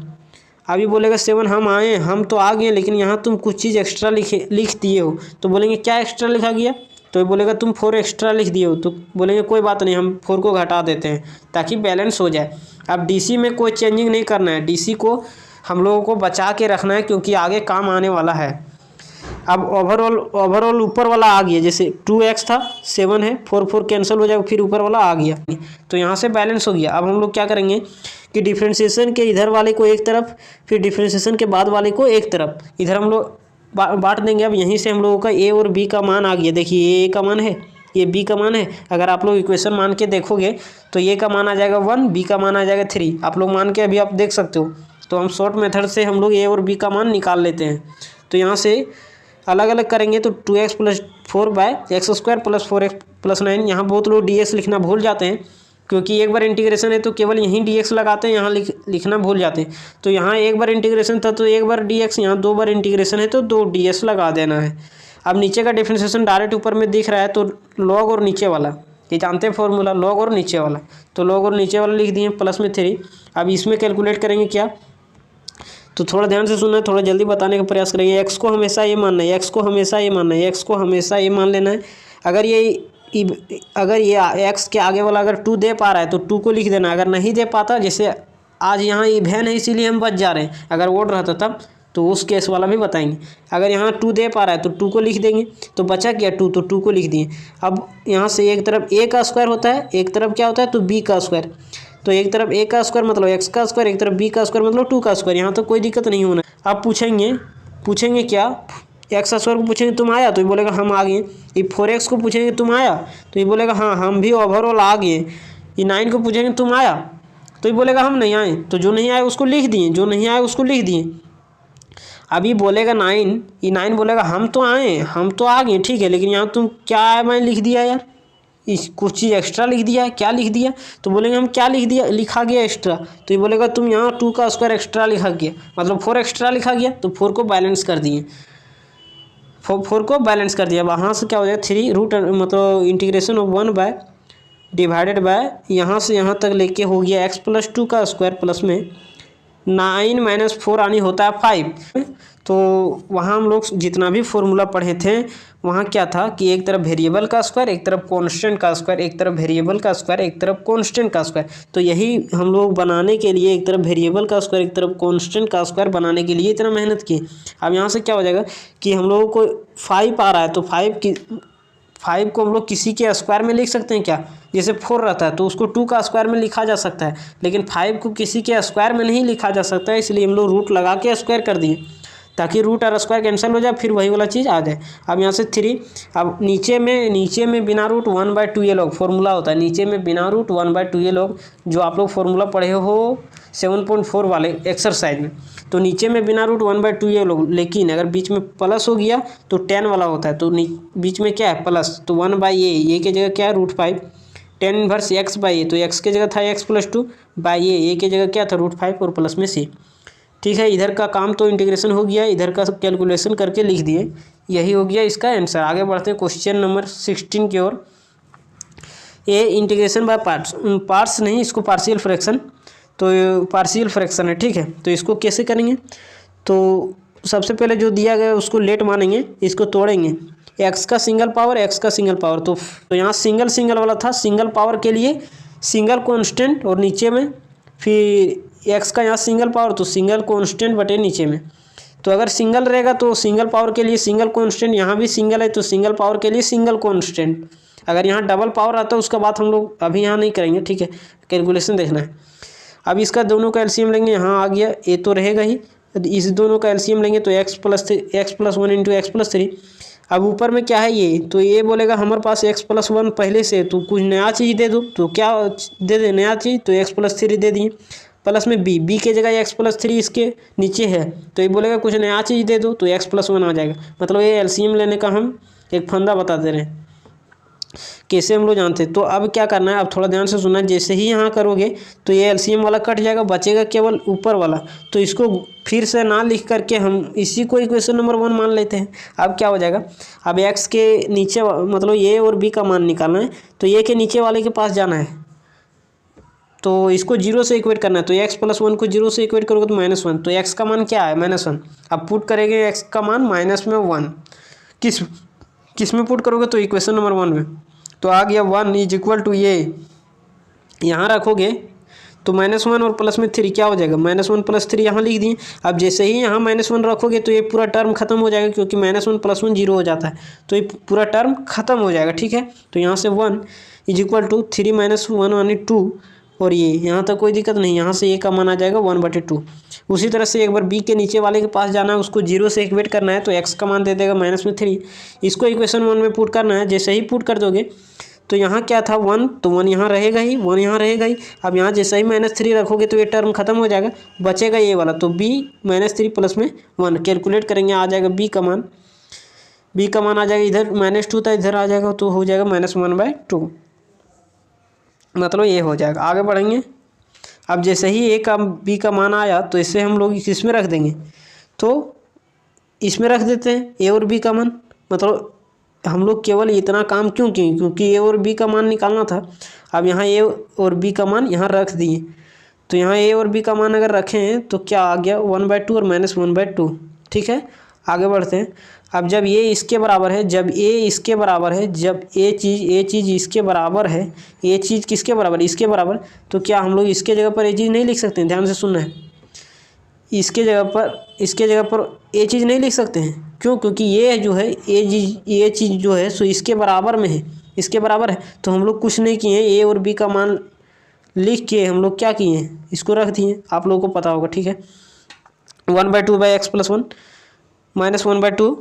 अभी बोलेगा 7 हम आए, हम तो आ गए, लेकिन यहाँ तुम कुछ चीज़ एक्स्ट्रा लिख दिए हो, तो बोलेंगे क्या एक्स्ट्रा लिखा गया, तो ये बोलेगा तुम 4 एक्स्ट्रा लिख दिए हो, तो बोलेंगे कोई बात नहीं, हम 4 को घटा देते हैं ताकि बैलेंस हो जाए। अब डीसी में कोई चेंजिंग नहीं करना है, डीसी को हम लोगों को बचा के रखना है क्योंकि आगे काम आने वाला है। अब ओवरऑल ऊपर वाला आ गया, जैसे 2x था 7 है, 4 कैंसिल हो जाएगा, फिर ऊपर वाला आ गया, तो यहाँ से बैलेंस हो गया। अब हम लोग क्या करेंगे कि डिफ्रेंशिएशन के इधर वाले को एक तरफ, फिर डिफ्रेंशिएशन के बाद वाले को एक तरफ, इधर हम लोग बांट देंगे। अब यहीं से हम लोगों का ए और बी का मान आ गया। देखिए ये ए का मान है, ये बी का मान है। अगर आप लोग इक्वेशन मान के देखोगे तो ए का मान आ जाएगा 1, बी का मान आ जाएगा 3। आप लोग मान के अभी आप देख सकते हो। तो हम शॉर्ट मेथड से हम लोग ए और बी का मान निकाल लेते हैं। तो यहाँ से अलग अलग करेंगे तो 2x + 4/x² + 4x + 9। यहाँ बहुत लोग dx लिखना भूल जाते हैं क्योंकि एक बार इंटीग्रेशन है तो केवल यहीं dx लगाते हैं, यहाँ लिखना भूल जाते हैं। तो यहाँ एक बार इंटीग्रेशन था तो एक बार dx, यहाँ 2 बार इंटीग्रेशन है तो 2 ds लगा देना है। अब नीचे का डिफरेंशिएशन डायरेक्ट ऊपर में दिख रहा है, तो लॉग और नीचे वाला, ये जानते हैं फॉर्मूला, लॉग और नीचे वाला, तो लॉग और नीचे वाला लिख दिए प्लस में 3। अब इसमें कैलकुलेट करेंगे क्या, तो थोड़ा ध्यान से सुनना है, थोड़ा जल्दी बताने का प्रयास करेंगे। एक्स को हमेशा ये मानना है, एक्स को हमेशा ये मानना है, एक्स को हमेशा ये मान लेना है। अगर ये एक्स के आगे वाला अगर 2 दे पा रहा है तो 2 को लिख देना। अगर नहीं दे पाता, जैसे आज यहाँ इवेन है इसीलिए हम बच जा रहे हैं, अगर ओड रहता तब तो उस केस वाला भी बताएंगे। अगर यहाँ 2 दे पा रहा है तो 2 को लिख देंगे, तो बचा क्या 2, तो 2 को लिख दिए। अब यहाँ से एक तरफ a का स्क्वायर होता है, एक तरफ क्या होता है तो b का स्क्वायर, तो एक तरफ a का स्क्वायर मतलब x का स्क्वायर, एक तरफ b का स्क्वायर मतलब 2 का स्क्वायर। यहाँ तो कोई दिक्कत नहीं होना। अब पूछेंगे क्या, x स्क्वायर को पूछेंगे तुम आया, तो ये बोलेगा हम आ गए। ये 4x को पूछेंगे तुम आया, तो ये बोलेगा हाँ हम भी ओवरऑल आ गए। ये 9 को पूछेंगे तुम आया, तो ये बोलेगा हम नहीं आए, तो जो नहीं आए उसको लिख दिए, जो नहीं आए उसको लिख दिए। अभी बोलेगा 9, ये 9 बोलेगा हम तो आए, हम तो आ गए, ठीक है, लेकिन यहाँ तुम क्या आया मैं लिख दिया यार, इस कुछ चीज़ एक्स्ट्रा लिख दिया है, क्या लिख दिया, तो बोलेंगे हम क्या लिख दिया, लिखा गया एक्स्ट्रा, तो ये बोलेगा तुम यहाँ 2 का स्क्वायर एक्स्ट्रा लिखा गया, मतलब 4 एक्स्ट्रा लिखा गया, तो 4 को बैलेंस कर दिए, 4 को बैलेंस कर दिया। वहाँ से क्या हो जाएगा 3 रूट मतलब इंटीग्रेशन ऑफ 1 डिवाइडेड बाय यहाँ से यहाँ तक लेके हो गया x + 2 का स्क्वायर प्लस में 9 - 4 आनी होता है 5। तो वहाँ हम लोग जितना भी फॉर्मूला पढ़े थे वहाँ क्या था कि एक तरफ वेरिएबल का स्क्वायर, एक तरफ कांस्टेंट का स्क्वायर, एक तरफ वेरिएबल का स्क्वायर, एक तरफ कांस्टेंट का स्क्वायर। तो यही हम लोग बनाने के लिए एक तरफ वेरिएबल का स्क्वायर, एक तरफ कांस्टेंट का स्क्वायर बनाने के लिए इतना मेहनत की। अब यहाँ से क्या हो जाएगा कि हम लोगों को 5 आ रहा है, तो 5 को हम लोग किसी के स्क्वायर में लिख सकते हैं क्या, जैसे 4 रहता है तो उसको 2 का स्क्वायर में लिखा जा सकता है, लेकिन 5 को किसी के स्क्वायर में नहीं लिखा जा सकता है, इसलिए हम लोग रूट लगा के स्क्वायर कर दिए ताकि रूट और स्क्वायर कैंसिल हो जाए, फिर वही वाला चीज़ आ जाए। अब यहाँ से 3, अब नीचे में बिना रूट 1/2 ये लोग फॉर्मूला होता है, नीचे में बिना रूट 1/2 ये लोग जो आप लोग फॉर्मूला पढ़े हो 7.4 वाले एक्सरसाइज में, तो नीचे में बिना रूट 1/2 ये लोग, लेकिन अगर बीच में प्लस हो गया तो 10 वाला होता है, तो बीच में क्या है प्लस, तो 1/a की जगह क्या है √5, 10 इनवर्स x/a, तो x की जगह था x + 2 बाई a की जगह क्या था √5 और प्लस में c। ठीक है, इधर का काम तो इंटीग्रेशन हो गया, इधर का सब कैलकुलेशन करके लिख दिए, यही हो गया इसका आंसर। आगे बढ़ते हैं क्वेश्चन नंबर 16 की ओर। ए इंटीग्रेशन बाय पार्ट्स नहीं, इसको पार्शियल फ्रैक्शन, तो पार्शियल फ्रैक्शन है, ठीक है। तो इसको कैसे करेंगे, तो सबसे पहले जो दिया गया उसको लेट मानेंगे, इसको तोड़ेंगे, एक्स का सिंगल पावर, एक्स का सिंगल पावर, तो यहाँ सिंगल वाला था, सिंगल पावर के लिए सिंगल कॉन्स्टेंट और नीचे में फिर एक्स का यहाँ सिंगल पावर तो सिंगल कॉन्स्टेंट बटे नीचे में। तो अगर सिंगल रहेगा तो सिंगल पावर के लिए सिंगल कॉन्स्टेंट, यहाँ भी सिंगल है तो सिंगल पावर के लिए सिंगल कॉन्स्टेंट। अगर यहाँ डबल पावर आता है उसका बात हम लोग अभी यहाँ नहीं करेंगे, ठीक है, कैलकुलेशन देखना है। अब इसका दोनों का एलसीएम लेंगे, यहाँ आ गया ए तो रहेगा ही, इस दोनों का एलसीएम लेंगे तो x + 1 × x + 3। अब ऊपर में क्या है ये, तो ये बोलेगा हमारे पास x + 1 पहले से, तो कुछ नया चीज़ दे दो, तो क्या दे दे नया चीज़, तो x + 3 दे दिए, प्लस में b के जगह x + 3 इसके नीचे है, तो ये बोलेगा कुछ नया चीज़ दे दो, तो x + 1 आ जाएगा। मतलब ये एलसीएम लेने का हम एक फंदा बता दे रहे हैं। कैसे हम लोग जानते हैं। तो अब क्या करना है, अब थोड़ा ध्यान से सुनना। जैसे ही यहाँ करोगे तो ये एलसीएम वाला कट जाएगा, बचेगा केवल ऊपर वाला। तो इसको फिर से ना लिख करके हम इसी को इक्वेशन नंबर 1 मान लेते हैं। अब क्या हो जाएगा, अब एक्स के नीचे मतलब ए और बी का मान निकालना है, तो ए के नीचे वाले के पास जाना है, तो इसको 0 से इक्वेट करना है। तो x + 1 को 0 से इक्वेट करोगे तो -1, तो x का मान क्या है -1। अब पुट करेंगे x का मान -1 किस में पुट करोगे, तो इक्वेशन नंबर 1 में। तो आ गया 1 = ये यहाँ रखोगे तो -1 और +3 क्या हो जाएगा, -1 + 3 यहाँ लिख दिए। अब जैसे ही यहाँ -1 रखोगे तो ये पूरा टर्म खत्म हो जाएगा, क्योंकि -1 + 1 0 हो जाता है, तो ये पूरा टर्म खत्म हो जाएगा। ठीक है, तो यहाँ से 1 = 3 - 1 यानी 2, और ये यहाँ तक कोई दिक्कत नहीं, यहाँ से ए का मान आ जाएगा 1/2। उसी तरह से एक बार बी के नीचे वाले के पास जाना है, उसको 0 से इक्वेट करना है, तो एक्स का मान दे देगा -3। इसको इक्वेशन 1 में पुट करना है। जैसे ही पुट कर दोगे तो यहाँ क्या था 1, तो 1 यहाँ रहेगा ही, 1 यहाँ रहेगा ही। अब यहाँ जैसे ही -3 रखोगे तो ये टर्म खत्म हो जाएगा, बचेगा ये वाला, तो b -3 + में 1 कैलकुलेट करेंगे, आ जाएगा b का मान आ जाएगा, इधर -2 था इधर आ जाएगा, तो हो जाएगा -1/2, मतलब ये हो जाएगा। आगे बढ़ेंगे। अब जैसे ही ए का बी का मान आया तो इसे हम लोग इसमें रख देंगे, तो इसमें रख देते हैं ए और बी का मान। मतलब हम लोग केवल इतना काम क्यों किए, क्योंकि ए और बी का मान निकालना था। अब यहाँ ए और बी का मान यहाँ रख दिए, तो यहाँ ए और बी का मान अगर रखें तो क्या आ गया 1/2 और -1/2। ठीक है, आगे बढ़ते हैं। अब जब ये इसके बराबर है, जब ए इसके बराबर है, जब ए चीज़ इसके बराबर है, ये चीज़ किसके बराबर, इसके बराबर, तो क्या हम लोग इसके जगह पर ये चीज़ नहीं लिख सकते हैं। ध्यान से सुनना है, इसके जगह पर ये चीज़ नहीं लिख सकते हैं। क्यों, क्योंकि ये जो है ये चीज़ जो है सो इसके बराबर में है, इसके बराबर है, तो हम लोग कुछ नहीं किए, ए और बी का मान लिख के हम लोग क्या किए हैं, इसको रख दिए। आप लोगों को पता होगा। ठीक है, 1/2/x + 1 -1/2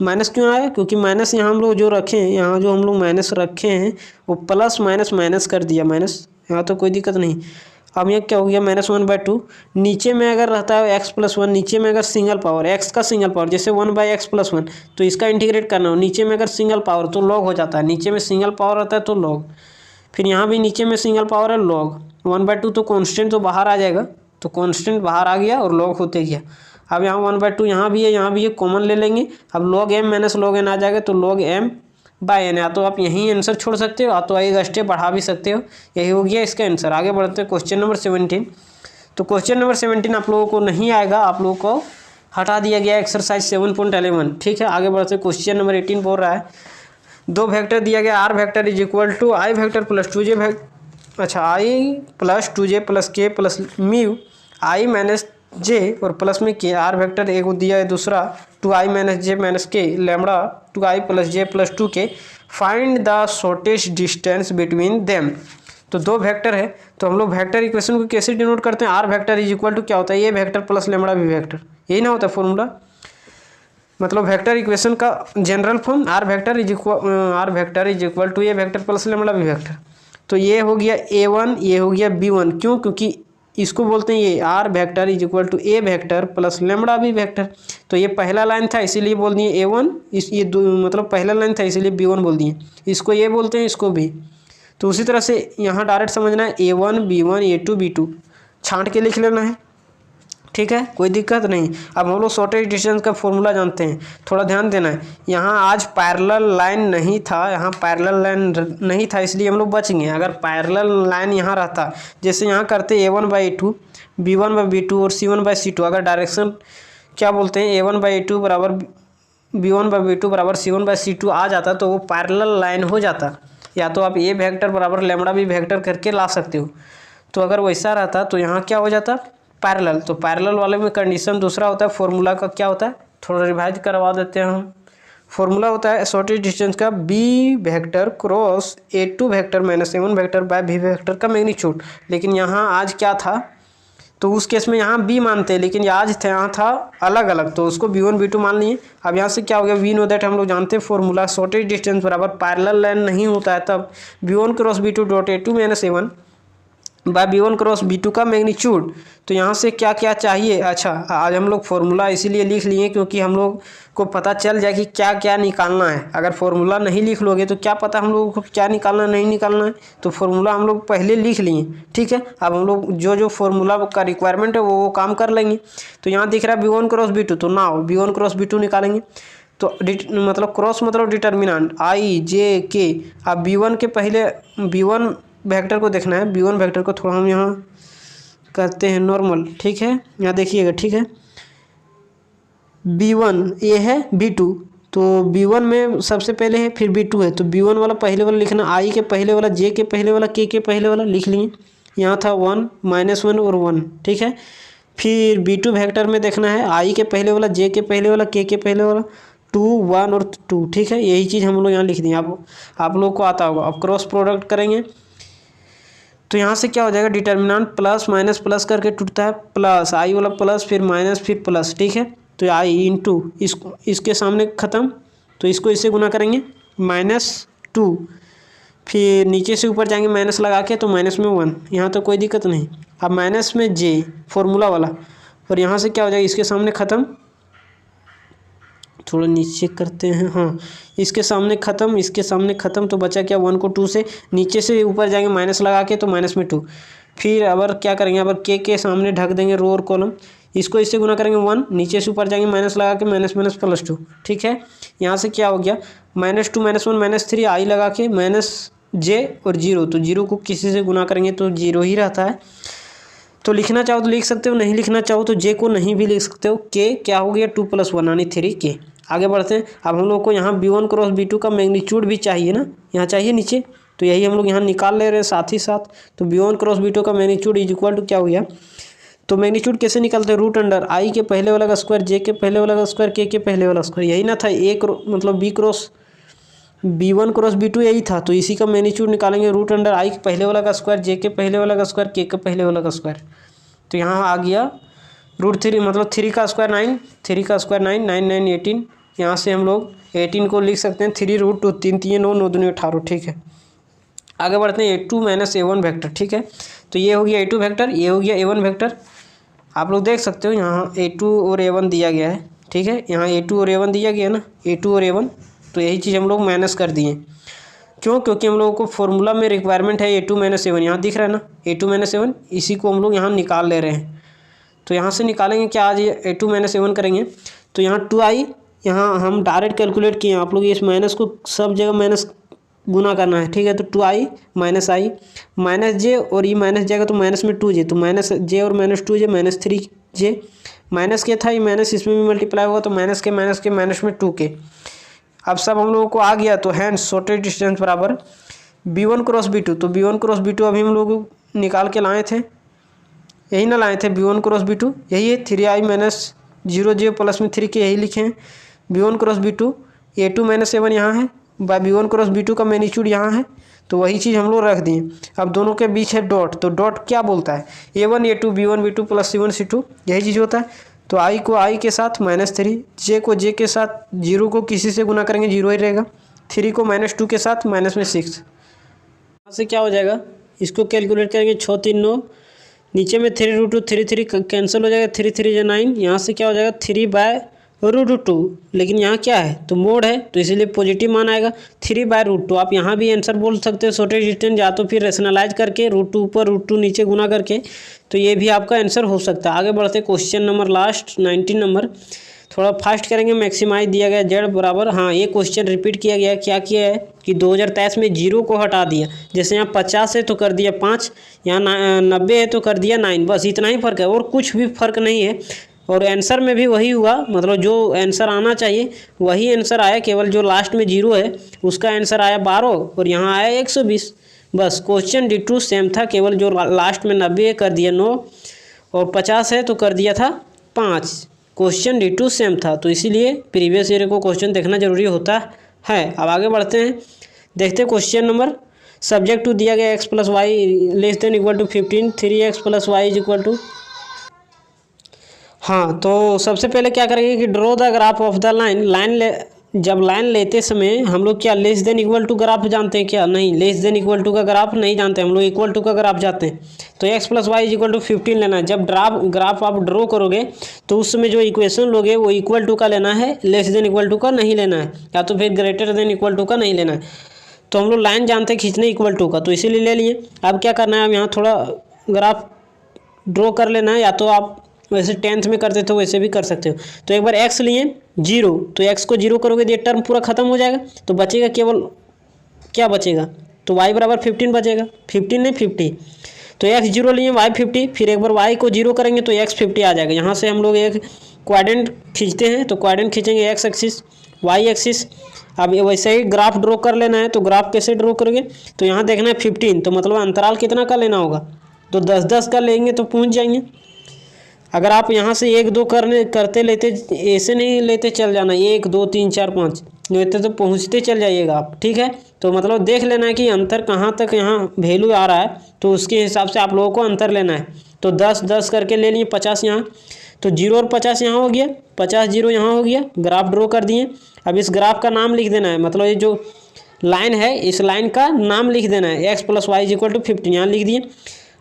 माइनस क्यों आया, क्योंकि माइनस यहाँ हम लोग जो रखे हैं, यहाँ जो हम लोग माइनस रखे हैं वो प्लस माइनस कर दिया माइनस, यहाँ तो कोई दिक्कत नहीं। अब ये क्या हो गया -1/2। नीचे में अगर रहता है x + 1, नीचे में अगर सिंगल पावर x का सिंगल पावर, जैसे 1/x + 1, तो इसका इंटीग्रेट करना हो, नीचे में अगर सिंगल पावर तो लॉग हो जाता है, नीचे में सिंगल पावर रहता है तो लॉग, फिर यहाँ भी नीचे में सिंगल पावर है लॉग 1/2, तो कॉन्स्टेंट तो बाहर आ जाएगा, तो कॉन्स्टेंट बाहर आ गया और लॉग होते गया। अब यहाँ 1/2 यहाँ भी है, यहाँ भी है, कॉमन ले लेंगे। अब log m - log n आ जाएगा, तो log m/n। या तो आप यहीं आंसर छोड़ सकते हो, या तो एक स्टेप बढ़ा भी सकते हो। यही हो गया इसका आंसर। आगे बढ़ते हैं क्वेश्चन नंबर 17। तो क्वेश्चन नंबर 17 आप लोगों को नहीं आएगा, आप लोगों को हटा दिया गया एक्सरसाइज 7.11। ठीक है, आगे बढ़ते हैं। क्वेश्चन नंबर 18 बोल रहा है, दो वेक्टर दिया गया, r vector = i vector + 2j i + 2j + k + μ i - j और प्लस में k। r वेक्टर एक दिया है, दूसरा 2i - j - k lambda 2i + j + 2k। Find the shortest distance between them. तो दो वेक्टर है, तो हम लोग वेक्टर इक्वेशन को कैसे डिनोट करते हैं, r वेक्टर = क्या होता है, ये वेक्टर प्लस लैम्बडा भी वेक्टर, यही ना होता है फॉर्मूला। मतलब वेक्टर इक्वेशन का जनरल फॉर्म r वेक्टर = ये वेक्टर प्लस लैम्बडा भी वेक्टर। तो ये हो गया a1, ये हो गया b1। क्यों, क्योंकि इसको बोलते हैं ये r vector = a vector plus lambda भी वेक्टर। तो ये पहला लाइन था इसीलिए बोल दिए a1, ये मतलब पहला लाइन था इसीलिए b1 बोल दिए। इसको ये बोलते हैं, इसको भी। तो उसी तरह से यहाँ डायरेक्ट समझना है, a1 b1 a2 b2 छांट के लिख लेना है। ठीक है, कोई दिक्कत नहीं। अब हम लोग शॉर्टेस्ट डिस्टेंस का फॉर्मूला जानते हैं, थोड़ा ध्यान देना है। यहाँ आज पैरेलल लाइन नहीं था, यहाँ पैरेलल लाइन नहीं था इसलिए हम लोग बच गए। अगर पैरेलल लाइन यहाँ रहता, जैसे यहाँ करते a1/a2 b1/b2 और c1/c2, अगर डायरेक्शन क्या बोलते हैं a1/a2 = b1/b2 = c1/c2 आ जाता तो वो पैरेलल लाइन हो जाता। या तो आप a वेक्टर = लैम्बडा भी वेक्टर करके ला सकते हो। तो अगर वैसा रहता तो यहाँ क्या हो जाता, पैरेलल। तो पैरेलल वाले में कंडीशन दूसरा होता है, फॉर्मूला का क्या होता है, थोड़ा रिवाइज करवा देते हैं हम। फॉर्मूला होता है शॉर्टेस्ट डिस्टेंस का b vector cross a2 vector - a1 vector by v vector का मैग्नीट्यूड। लेकिन यहाँ आज क्या था, तो उस केस में यहाँ b मानते हैं, लेकिन आज था यहाँ था अलग अलग, तो उसको b1 b2 मान लिए। अब यहाँ से क्या हो गया, वी नो दैट हम लोग जानते हैं फॉर्मूला, शॉर्टेस्ट डिस्टेंस बराबर पैरेलल लाइन नहीं होता है तब b1 cross b2 dot a2 - a1 bye B1 cross B2 का मैग्नीट्यूड। तो यहाँ से क्या क्या चाहिए, अच्छा आज हम लोग फॉर्मूला इसीलिए लिख लिए क्योंकि हम लोग को पता चल जाए कि क्या क्या निकालना है। अगर फॉर्मूला नहीं लिख लोगे तो क्या पता हम लोगों को क्या निकालना नहीं निकालना है। तो फॉर्मूला हम लोग पहले लिख लिए, ठीक है। अब हम लोग जो जो फॉर्मूला का रिक्वायरमेंट है वो काम कर लेंगे। तो यहाँ दिख रहा है B1 क्रॉस B2, तो नाउ B1 क्रॉस B2 निकालेंगे। तो मतलब क्रॉस मतलब डिटर्मिनेंट आई जे के। अब B1 के पहले B1 वेक्टर को देखना है। B1 वेक्टर को थोड़ा हम यहाँ करते हैं नॉर्मल, ठीक है। यहाँ देखिएगा, ठीक है। B1 ये है B2, तो B1 में सबसे पहले है, फिर B2 है। तो B1 वाला पहले वाला लिखना, आई के पहले वाला, जे के पहले वाला, के पहले वाला लिख लिए। यहाँ था 1 -1 और 1, ठीक है। फिर B2 वेक्टर में देखना है, आई के पहले वाला, जे के पहले वाला, के पहले वाला, 2 1 और 2, ठीक है। यही चीज़ हम लोग यहाँ लिख दिए, आप लोग को आता होगा। अब क्रॉस प्रोडक्ट करेंगे तो यहाँ से क्या हो जाएगा, डिटर्मिनेंट प्लस माइनस प्लस करके टूटता है, प्लस आई वाला प्लस, फिर माइनस, फिर प्लस, ठीक है। तो आई इंटू इसके सामने ख़त्म, तो इसको इससे गुना करेंगे -2, फिर नीचे से ऊपर जाएंगे माइनस लगा के, तो माइनस में 1, यहाँ तो कोई दिक्कत नहीं। अब माइनस में जे फॉर्मूला वाला, और यहाँ से क्या हो जाएगा, इसके सामने ख़त्म, थोड़ा नीचे करते हैं, हाँ इसके सामने ख़त्म, इसके सामने ख़त्म, तो बचा क्या, 1 को 2 से नीचे से ऊपर जाएंगे माइनस लगा के, तो माइनस में 2। फिर अब क्या करेंगे, अब के सामने ढक देंगे रो और कॉलम, इसको इससे गुना करेंगे 1, नीचे से ऊपर जाएंगे माइनस लगा के, माइनस माइनस +2, ठीक है। यहाँ से क्या हो गया, -2 -1 -3 आई लगा के माइनस जे और 0, तो 0 को किसी से गुना करेंगे तो 0 ही रहता है। तो लिखना चाहो तो लिख सकते हो, नहीं लिखना चाहो तो जे को नहीं भी लिख सकते हो। के क्या हो गया, 2 + 1 यानी 3 के। आगे बढ़ते हैं। अब हम लोग को यहाँ B1 क्रॉस B2 का मैग्नीट्यूड भी चाहिए ना, यहाँ चाहिए नीचे, तो यही हम लोग यहाँ निकाल ले रहे हैं साथ ही साथ। तो B1 क्रॉस B2 का मैग्नीट्यूड इज इक्वल टू क्या हो गया, तो मैग्नीट्यूड कैसे निकालते हैं, √ आई के पहले वाला का स्क्वायर, जे के पहले वाला का स्क्वायर, के पहले वाला स्क्वायर, यही ना था एक, मतलब B1 क्रॉस B2 यही था। तो इसी का मैग्नीट्यूड निकालेंगे, √ आई के पहले वाला का स्क्वायर, जे के पहले वाला का स्क्वायर, के पहले वाला का स्क्वायर। तो यहाँ आ गया √3, मतलब 3 का स्क्वायर 9, 3 का स्क्वायर 9, 9 9 18। यहाँ से हम लोग 18 को लिख सकते हैं 3 √2, 3 3 9 9 2 18, ठीक है। आगे बढ़ते हैं A2 - A1 वेक्टर, ठीक है। तो ये हो गया A2 वेक्टर, ये हो गया A1 वेक्टर। आप लोग देख सकते हो यहाँ A2 और A1 दिया गया है, ठीक है। यहाँ A2 और A1 दिया गया है ना, A2 और A1, तो यही चीज़ हम लोग माइनस कर दिए। क्यों, क्योंकि हम लोगों को फॉर्मूला में रिक्वायरमेंट है A2 - A1, यहाँ दिख रहा है ना A2 - A1, इसी को हम लोग यहाँ निकाल ले रहे हैं। तो यहाँ से निकालेंगे क्या, आज A2 - A1 करेंगे तो यहाँ 2i, यहाँ हम डायरेक्ट कैलकुलेट किए, आप लोग इस माइनस को सब जगह माइनस गुना करना है, ठीक है। तो 2i - i -j, और ये माइनस जाएगा तो माइनस में 2j, तो -j और -2j -3j, माइनस के था ये माइनस, इसमें भी मल्टीप्लाई होगा, तो माइनस के माइनस में 2k। अब सब हम लोगों को आ गया, तो हैंस शॉर्टेज डिस्टेंस बराबर B1 क्रॉस B2। तो B1 क्रॉस B2 अभी हम लोग निकाल के लाए थे, यही ना लाए थे, B1 क्रॉस B2 यही है, 3i - 0j प्लस में 3k, यही लिखे हैं B1 cross B2। A2 - A1 यहाँ है, बाय B1 क्रॉस B2 का मैग्नीट्यूड यहाँ है, तो वही चीज़ हम लोग रख दिए। अब दोनों के बीच है डॉट, तो डॉट क्या बोलता है, A1 A2 B1 B2 plus C1 C2, यही चीज़ होता है। तो i को i के साथ -3, j को j के साथ, 0 को किसी से गुना करेंगे 0 ही रहेगा, 3 को -2 के साथ -6। यहाँ से क्या हो जाएगा, इसको कैलकुलेट करेंगे 6 3 9, नीचे में 3 √2 3 3 कैंसिल हो जाएगा, 3 3 9, यहाँ से क्या हो जाएगा 3/√2। लेकिन यहाँ क्या है, तो मोड है, तो इसीलिए पॉजिटिव मान आएगा, 3/√2। आप यहाँ भी आंसर बोल सकते हो शॉर्टेज डिस्टेंस, या तो फिर रेशनलाइज करके √2 ऊपर √2 नीचे गुना करके, तो ये भी आपका आंसर हो सकता है। आगे बढ़ते क्वेश्चन नंबर लास्ट 19 नंबर, थोड़ा फास्ट करेंगे। मैक्सिमाइज दिया गया जेड बराबर, हाँ ये क्वेश्चन रिपीट किया गया है, क्या किया है कि 2023 में 0 को हटा दिया, जैसे यहाँ 50 है तो कर दिया 5, यहाँ 90 है तो कर दिया 9, बस इतना ही फ़र्क है, और कुछ भी फ़र्क नहीं है। और आंसर में भी वही हुआ, मतलब जो आंसर आना चाहिए वही आंसर आया, केवल जो लास्ट में 0 है उसका आंसर आया 12 और यहाँ आया 120। बस क्वेश्चन D2 सेम था, केवल जो लास्ट में 90 है कर दिया 9 और 50 है तो कर दिया था 5। क्वेश्चन D2 सेम था, तो इसीलिए प्रीवियस ईयर को क्वेश्चन देखना जरूरी होता है। अब आगे बढ़ते हैं, देखते हैं क्वेश्चन नंबर। सब्जेक्ट टू दिया गया x + y <= 15, 3x + y = हाँ, तो सबसे पहले क्या करेंगे कि draw the graph of the line जब लाइन लेते समय हम लोग क्या less than equal to graph जानते हैं क्या? नहीं, लेस देन इक्वल टू का ग्राफ नहीं जानते हम लोग, इक्वल टू का ग्राफ जानते हैं। तो x plus y is equal to 15 लेना है। जब ग्राफ आप ड्रॉ करोगे तो उस समय जो इक्वेशन लोगे वो इक्वल टू का लेना है, लेस देन इक्वल टू का नहीं लेना है, या तो फिर ग्रेटर देन इक्वल टू का नहीं लेना है। तो हम लोग लाइन जानते हैं खींचने इक्वल टू का, तो इसीलिए ले लिए। अब क्या करना है, अब यहाँ थोड़ा ग्राफ ड्रॉ कर लेना है, या तो आप वैसे 10th में करते थे वैसे भी कर सकते हो। तो एक बार x लिए 0, तो x को 0 करोगे तो ये टर्म पूरा खत्म हो जाएगा, तो बचेगा केवल क्या बचेगा, तो y बराबर 15 बचेगा, 15 नहीं 50। तो x 0 लिए, y 50, फिर एक बार y को 0 करेंगे तो x 50 आ जाएगा। यहाँ से हम लोग एक क्वाड्रेंट खींचते हैं, तो क्वाड्रेंट खींचेंगे x एक्सिस y एक्सिस। अब वैसे ही ग्राफ ड्रॉ कर लेना है, तो ग्राफ कैसे ड्रॉ करोगे, तो यहाँ देखना है 15, तो मतलब अंतराल कितना का लेना होगा, तो 10-10 का लेंगे तो पहुँच जाएंगे। अगर आप यहाँ से 1-2 करते लेते, ऐसे नहीं लेते चल जाना 1 2 3 4 5 लेते तो पहुँचते चल जाइएगा आप, ठीक है। तो मतलब देख लेना है कि अंतर कहाँ तक यहाँ वैल्यू आ रहा है, तो उसके हिसाब से आप लोगों को अंतर लेना है। तो 10-10 करके ले लिए, 50 यहाँ, तो 0 और 50 यहाँ हो गया, 50 0 यहाँ हो गया, ग्राफ ड्रॉ कर दिए। अब इस ग्राफ का नाम लिख देना है, मतलब ये जो लाइन है इस लाइन का नाम लिख देना है, x plus y is equal to 15, यहाँ लिख दिए।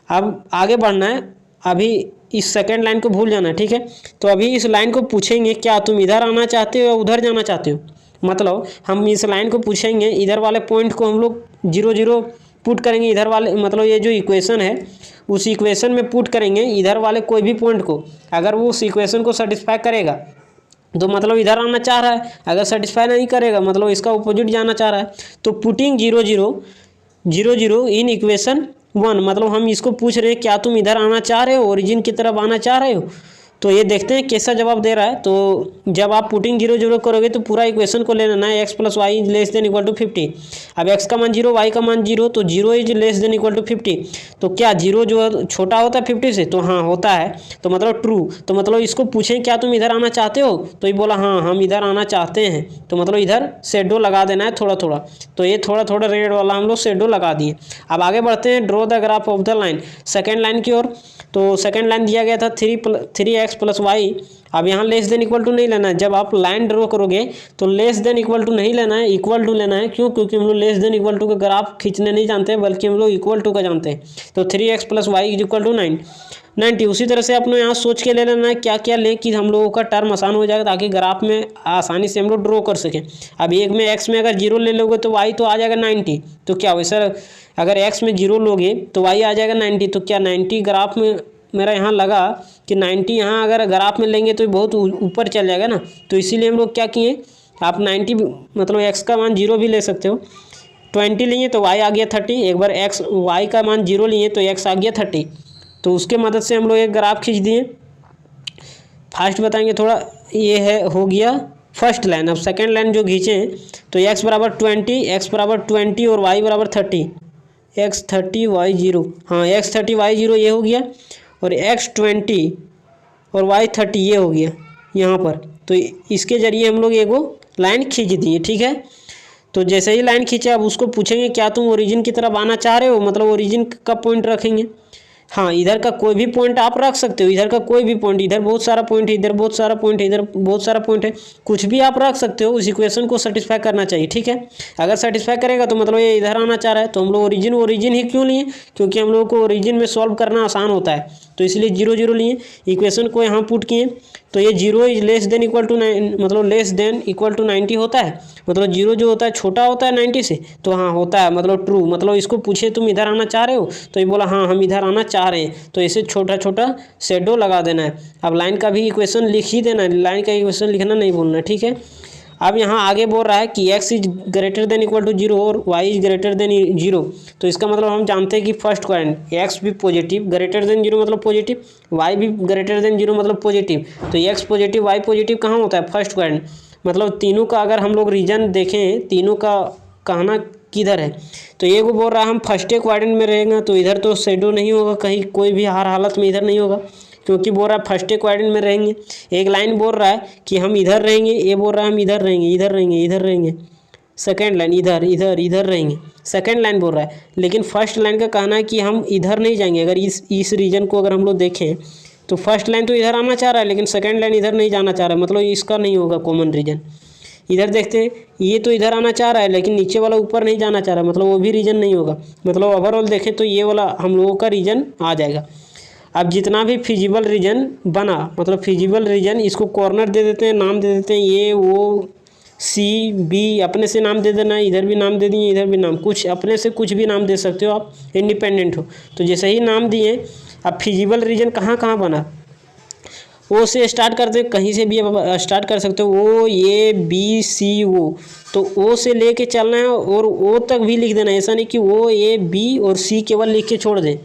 अब आगे बढ़ना है, अभी इस सेकंड लाइन को भूल जाना है, ठीक है। तो अभी इस लाइन को पूछेंगे क्या तुम इधर आना चाहते हो या उधर जाना चाहते हो, मतलब हम इस लाइन को पूछेंगे, इधर वाले पॉइंट को हम लोग 0-0 पुट करेंगे, इधर वाले मतलब ये जो इक्वेशन है उस इक्वेशन में पुट करेंगे इधर वाले कोई भी पॉइंट को। अगर वो उस इक्वेशन को सेटिस्फाई करेगा तो मतलब इधर आना चाह रहा है, अगर सेटिस्फाई नहीं करेगा मतलब इसका अपोजिट जाना चाह रहा है। तो पुटिंग 0-0 इन इक्वेशन 1, मतलब हम इसको पूछ रहे हैं क्या तुम इधर आना चाह रहे हो, ओरिजिन की तरफ आना चाह रहे हो। तो ये देखते हैं कैसा जवाब दे रहा है। तो जब आप पुटिंग 0-0 करोगे तो पूरा इक्वेशन को ले लेना है, x plus y is less than equal to 50। अब x का मान 0, y का मान 0, तो 0 is less than equal to 50। तो क्या 0 जो छोटा होता है 50 से, तो हाँ होता है, तो मतलब ट्रू। तो मतलब इसको पूछें क्या तुम इधर आना चाहते हो, तो ये बोला हाँ हम इधर आना चाहते हैं, तो मतलब इधर शेडो लगा देना है थोड़ा थोड़ा। तो ये थोड़ा थोड़ा रेड वाला हम लोग शेडो लगा दिए। अब आगे बढ़ते हैं, draw the graph of the line, second line की ओर। तो सेकेंड लाइन दिया गया था 3x प्लस वाई। अब यहाँ लेस देन इक्वल टू नहीं लेना है, जब आप लाइन ड्रॉ करोगे तो लेस देन इक्वल टू नहीं लेना है, इक्वल टू लेना है। क्यों? क्योंकि हम लोग लेस देन इक्वल टू का ग्राफ खींचने नहीं जानते, बल्कि हम लोग इक्वल टू का जानते हैं। तो 3x plus y is equal to 90। उसी तरह से अपने यहाँ सोच के ले लेना है क्या क्या लें कि हम लोगों का टर्म आसान हो जाएगा, ताकि ग्राफ में आसानी से हम लोग ड्रॉ कर सकें। अब एक में x में अगर 0 ले लोगे तो y तो आ जाएगा 90। तो क्या वैसा अगर x में 0 लोगे तो y आ जाएगा 90। तो क्या 90 ग्राफ में मेरा यहाँ लगा कि 90 यहाँ अगर ग्राफ में लेंगे तो बहुत ऊपर चल जाएगा ना, तो इसीलिए हम लोग क्या किए, आप 90 मतलब x का मान 0 भी ले सकते हो। 20 लिए तो y आ गया 30, एक बार y का मान 0 लिए तो x आ गया 30। तो उसके मदद से हम लोग एक ग्राफ खींच दिए। फास्ट बताएंगे थोड़ा, ये है हो गया फर्स्ट लाइन। अब सेकेंड लाइन जो खींचें तो x बराबर 20 और y बराबर 30, x 30 y 0, हाँ x 30 y 0 ये हो गया, और x 20 और y 30 ये हो गया यहाँ पर। तो इसके जरिए हम लोग एगो लाइन खींच दिए, ठीक है। तो जैसे ही लाइन खींचे अब उसको पूछेंगे क्या तुम ओरिजिन की तरफ आना चाह रहे हो, मतलब ओरिजिन का पॉइंट रखेंगे। हाँ इधर का कोई भी पॉइंट आप रख सकते हो, इधर का कोई भी पॉइंट, इधर बहुत सारा पॉइंट है, इधर बहुत सारा पॉइंट है, इधर बहुत सारा पॉइंट है, कुछ भी आप रख सकते हो। उस इक्वेशन को सेटिस्फाई करना चाहिए, ठीक है। अगर सेटिस्फाई करेगा तो मतलब ये इधर आना चाह रहा है। तो हम लोग ओरिजिन ही क्यों लिए, क्योंकि हम लोग को ओरिजिन में सॉल्व करना आसान होता है, तो इसलिए 0-0 लिए, इक्वेशन को यहाँ पुट किए। तो ये 0 is less than equal to मतलब लेस देन इक्वल टू 90 होता है, मतलब 0 जो होता है छोटा होता है 90 से, तो हाँ होता है, मतलब ट्रू। मतलब इसको पूछे तुम इधर आना चाह रहे हो, तो ये बोला हाँ हम इधर आना चाह रहे हैं, तो इसे छोटा छोटा शेडो लगा देना है। अब लाइन का भी इक्वेशन लिख ही देना है, लाइन का इक्वेशन लिखना नहीं भूलना, ठीक है। अब यहाँ आगे बोल रहा है कि x is greater than equal to 0 और y इज ग्रेटर देन 0। तो इसका मतलब हम जानते हैं कि फर्स्ट क्वाड्रेंट x भी पॉजिटिव, ग्रेटर देन 0 मतलब पॉजिटिव, y भी ग्रेटर देन 0 मतलब पॉजिटिव। तो x पॉजिटिव y पॉजिटिव कहाँ होता है, फर्स्ट क्वाड्रेंट। मतलब तीनों का अगर हम लोग रीजन देखें, तीनों का कहना किधर है, तो ये को बोल रहा है हम फर्स्ट क्वाड्रेंट में रहेंगे, तो इधर तो शेडो नहीं होगा कहीं, कोई भी हर हालत में इधर नहीं होगा, क्योंकि बोल रहा है फर्स्ट क्वाड्रेंट में रहेंगे। एक लाइन बोल रहा है कि हम इधर रहेंगे, ये बोल रहा है हम इधर रहेंगे, इधर रहेंगे, इधर रहेंगे। सेकेंड लाइन इधर इधर इधर रहेंगे, सेकेंड लाइन बोल रहा है। लेकिन फर्स्ट लाइन का कहना है कि हम इधर नहीं जाएंगे। अगर इस रीजन को अगर हम लोग देखें तो फर्स्ट लाइन तो इधर आना चाह रहा है, लेकिन सेकेंड लाइन इधर नहीं जाना चाह रहा है, मतलब इसका नहीं होगा कॉमन रीजन। इधर देखते हैं, ये तो इधर आना चाह रहा है लेकिन नीचे वाला ऊपर नहीं जाना चाह रहा है, मतलब वो भी रीजन नहीं होगा। मतलब ओवरऑल देखें तो ये वाला हम लोगों का रीजन आ जाएगा। अब जितना भी फिजिबल रीजन बना, मतलब फिजिबल रीजन, इसको कॉर्नर दे देते हैं, नाम दे देते हैं ये वो सी बी, अपने से नाम दे देना, इधर भी नाम दे दिए, इधर भी नाम, कुछ अपने से कुछ भी नाम दे सकते हो आप, इंडिपेंडेंट हो। तो जैसे ही नाम दिए, अब फिजिबल रीजन कहाँ कहाँ बना, ओ से स्टार्ट करते हैं, कहीं से भी स्टार्ट कर सकते हो, ओ ए बी सी ओ, तो ओ से लेके चलना है और ओ तक भी लिख देना है। ऐसा नहीं कि ओ ए बी और सी केवल लिख के छोड़ दें,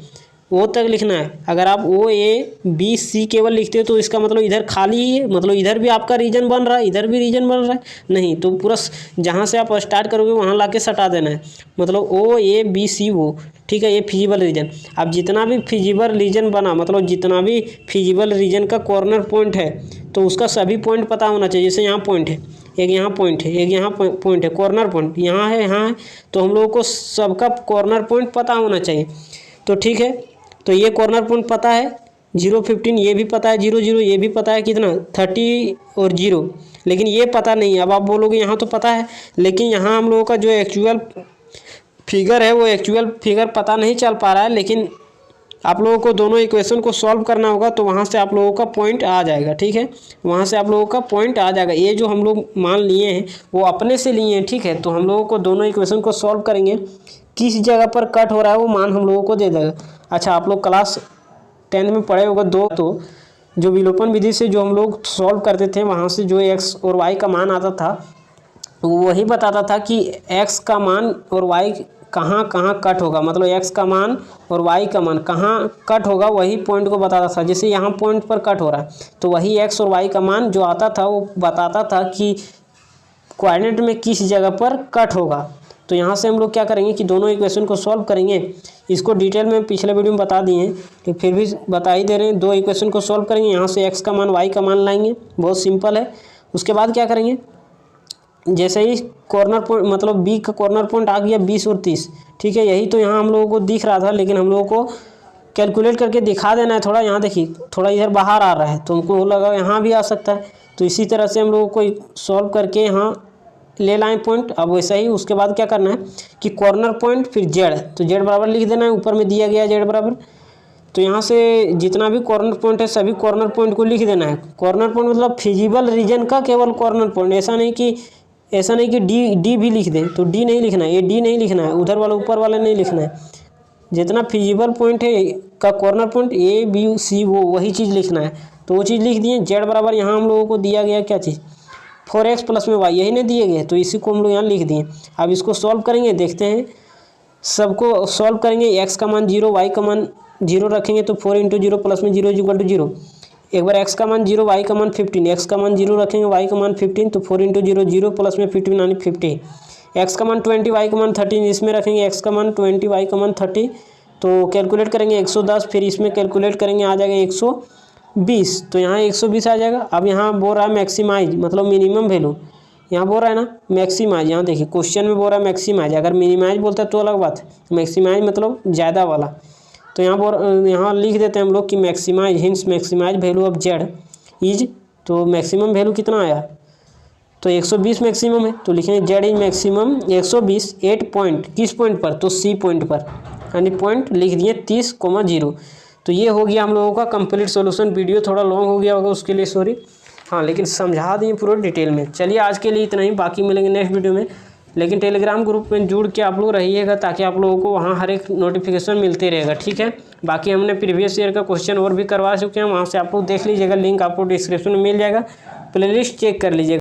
ओ तक लिखना है। अगर आप ओ ए बी सी केवल लिखते हो तो इसका मतलब इधर खाली ही है, मतलब इधर भी आपका रीजन बन रहा है, इधर भी रीजन बन रहा है, नहीं तो पूरा जहाँ से आप स्टार्ट करोगे वहाँ ला के सटा देना है, मतलब ओ ए बी सी ओ, ठीक है। ये फिजिबल रीजन। अब जितना भी फिजिबल रीजन बना, मतलब जितना भी फिजिबल रीजन का कॉर्नर पॉइंट है तो उसका सभी पॉइंट पता होना चाहिए। जैसे यहाँ पॉइंट है, एक यहाँ पॉइंट है, एक यहाँ पॉइंट है, कॉर्नर पॉइंट यहाँ है, यहाँ है, तो हम लोगों को सबका कॉर्नर पॉइंट पता होना चाहिए। तो ठीक है, तो ये कॉर्नर पॉइंट पता है 0 15, ये भी पता है 0 0, ये भी पता है कितना 30 और 0, लेकिन ये पता नहीं है। अब आप बोलोगे यहाँ तो पता है, लेकिन यहाँ हम लोगों का जो एक्चुअल फिगर है वो एक्चुअल फिगर पता नहीं चल पा रहा है, लेकिन आप लोगों को दोनों इक्वेशन को सॉल्व करना होगा, तो वहाँ से आप लोगों का पॉइंट आ जाएगा, ठीक है। वहाँ से आप लोगों का पॉइंट आ जाएगा। ये जो हम लोग मान लिए हैं वो अपने से लिए हैं, ठीक है। तो हम लोगों को दोनों इक्वेशन को सॉल्व करेंगे, किस जगह पर कट हो रहा है वो मान हम लोगों को दे देगा। अच्छा, आप लोग क्लास 10 में पढ़े होगा दो, तो जो विलोपन विधि से जो हम लोग सॉल्व करते थे वहाँ से जो एक्स और वाई का मान आता था वो वही बताता था कि एक्स का मान और वाई कहाँ कहाँ कट होगा, मतलब एक्स का मान और वाई का मान कहाँ कट होगा वही पॉइंट को बताता था। जैसे यहाँ पॉइंट पर कट हो रहा है तो वही एक्स और वाई का मान जो आता था वो बताता था कि कोऑर्डिनेट में किस जगह पर कट होगा। तो यहाँ से हम लोग क्या करेंगे कि दोनों इक्वेशन को सॉल्व करेंगे। इसको डिटेल में पिछले वीडियो में बता दिए हैं, लेकिन फिर भी बता ही दे रहे हैं। दो इक्वेशन को सॉल्व करेंगे, यहाँ से एक्स का मान वाई का मान लाएंगे, बहुत सिंपल है। उसके बाद क्या करेंगे, जैसे ही कॉर्नर पॉइंट, मतलब बी का कॉर्नर पॉइंट आ गया 20 और 30, ठीक है। यही तो यहाँ हम लोगों को दिख रहा था, लेकिन हम लोगों को कैलकुलेट करके दिखा देना है थोड़ा। यहाँ देखिए थोड़ा इधर बाहर आ रहा है तो हमको लगा यहाँ भी आ सकता है, तो इसी तरह से हम लोगों को सॉल्व करके यहाँ ले लाएँ पॉइंट। अब वैसा ही उसके बाद क्या करना है कि कॉर्नर पॉइंट फिर जेड, तो जेड बराबर लिख देना है, ऊपर में दिया गया जेड बराबर। तो यहाँ से जितना भी कॉर्नर पॉइंट है सभी कॉर्नर पॉइंट को लिख देना है। कॉर्नर पॉइंट मतलब फिजिबल रीजन का केवल कॉर्नर पॉइंट, ऐसा नहीं कि डी भी लिख दें, तो डी नहीं लिखना है, ये डी नहीं लिखना है, उधर वाला ऊपर वाला नहीं लिखना है। जितना फिजिबल पॉइंट है का corner point A B C वो वही चीज़ लिखना है। तो वो चीज़ लिख दिए। जेड बराबर यहाँ हम लोगों को दिया गया क्या चीज़ 4x प्लस में y, यही नहीं दिए गए, तो इसी को हम लोग यहाँ लिख दिए। अब इसको सॉल्व करेंगे, देखते हैं सबको सॉल्व करेंगे। x का मान 0, y का मान 0 रखेंगे तो 4 × 0 प्लस में 0 = 0। एक बार x का मान 0, y का मान 15, x का मान 0 रखेंगे, y का मान 15, तो 4 × 0 0 प्लस में 15 यानी 50। x का मान 20, y का मान 13, इसमें रखेंगे x का मान 20, y का मान 30, तो कैलकुलेट करेंगे 110, फिर इसमें कैलकुलेट करेंगे आ जाएगा 120, तो यहाँ 120 आ जाएगा। अब यहाँ बोल रहा है मैक्सिमाइज, मतलब मिनिमम वैल्यू, यहाँ बोल रहा है ना मैक्सिमाइज। यहाँ देखिए क्वेश्चन में बोल रहा है मैक्सिमाइज, अगर मिनिमाइज बोलता है तो अलग बात है, मैक्सिमाइज मतलब ज़्यादा वाला। तो यहाँ लिख देते हैं हम लोग कि maximize, hence maximize value of Z is, तो मैक्सिमम वैल्यू कितना आया, तो 120 मैक्सिमम है, तो लिखेंगे जेड इज मैक्सिमम 120 8 पॉइंट, किस पॉइंट पर, तो सी पॉइंट पर, यानी पॉइंट लिख दिए 30,0। तो ये हो गया हम लोगों का कंप्लीट सॉल्यूशन। वीडियो थोड़ा लॉन्ग हो गया होगा उसके लिए सॉरी, हाँ, लेकिन समझा दिए पूरा डिटेल में। चलिए आज के लिए इतना ही, बाकी मिलेंगे नेक्स्ट वीडियो में। लेकिन टेलीग्राम ग्रुप में जुड़ के आप लोग रहिएगा ताकि आप लोगों को वहाँ हर एक नोटिफिकेशन मिलते रहेगा, ठीक है। बाकी हमने प्रीवियस ईयर का क्वेश्चन और भी करवा चुके हैं, वहाँ से आप लोग देख लीजिएगा, लिंक आपको डिस्क्रिप्शन में मिल जाएगा, प्लेलिस्ट चेक कर लीजिएगा।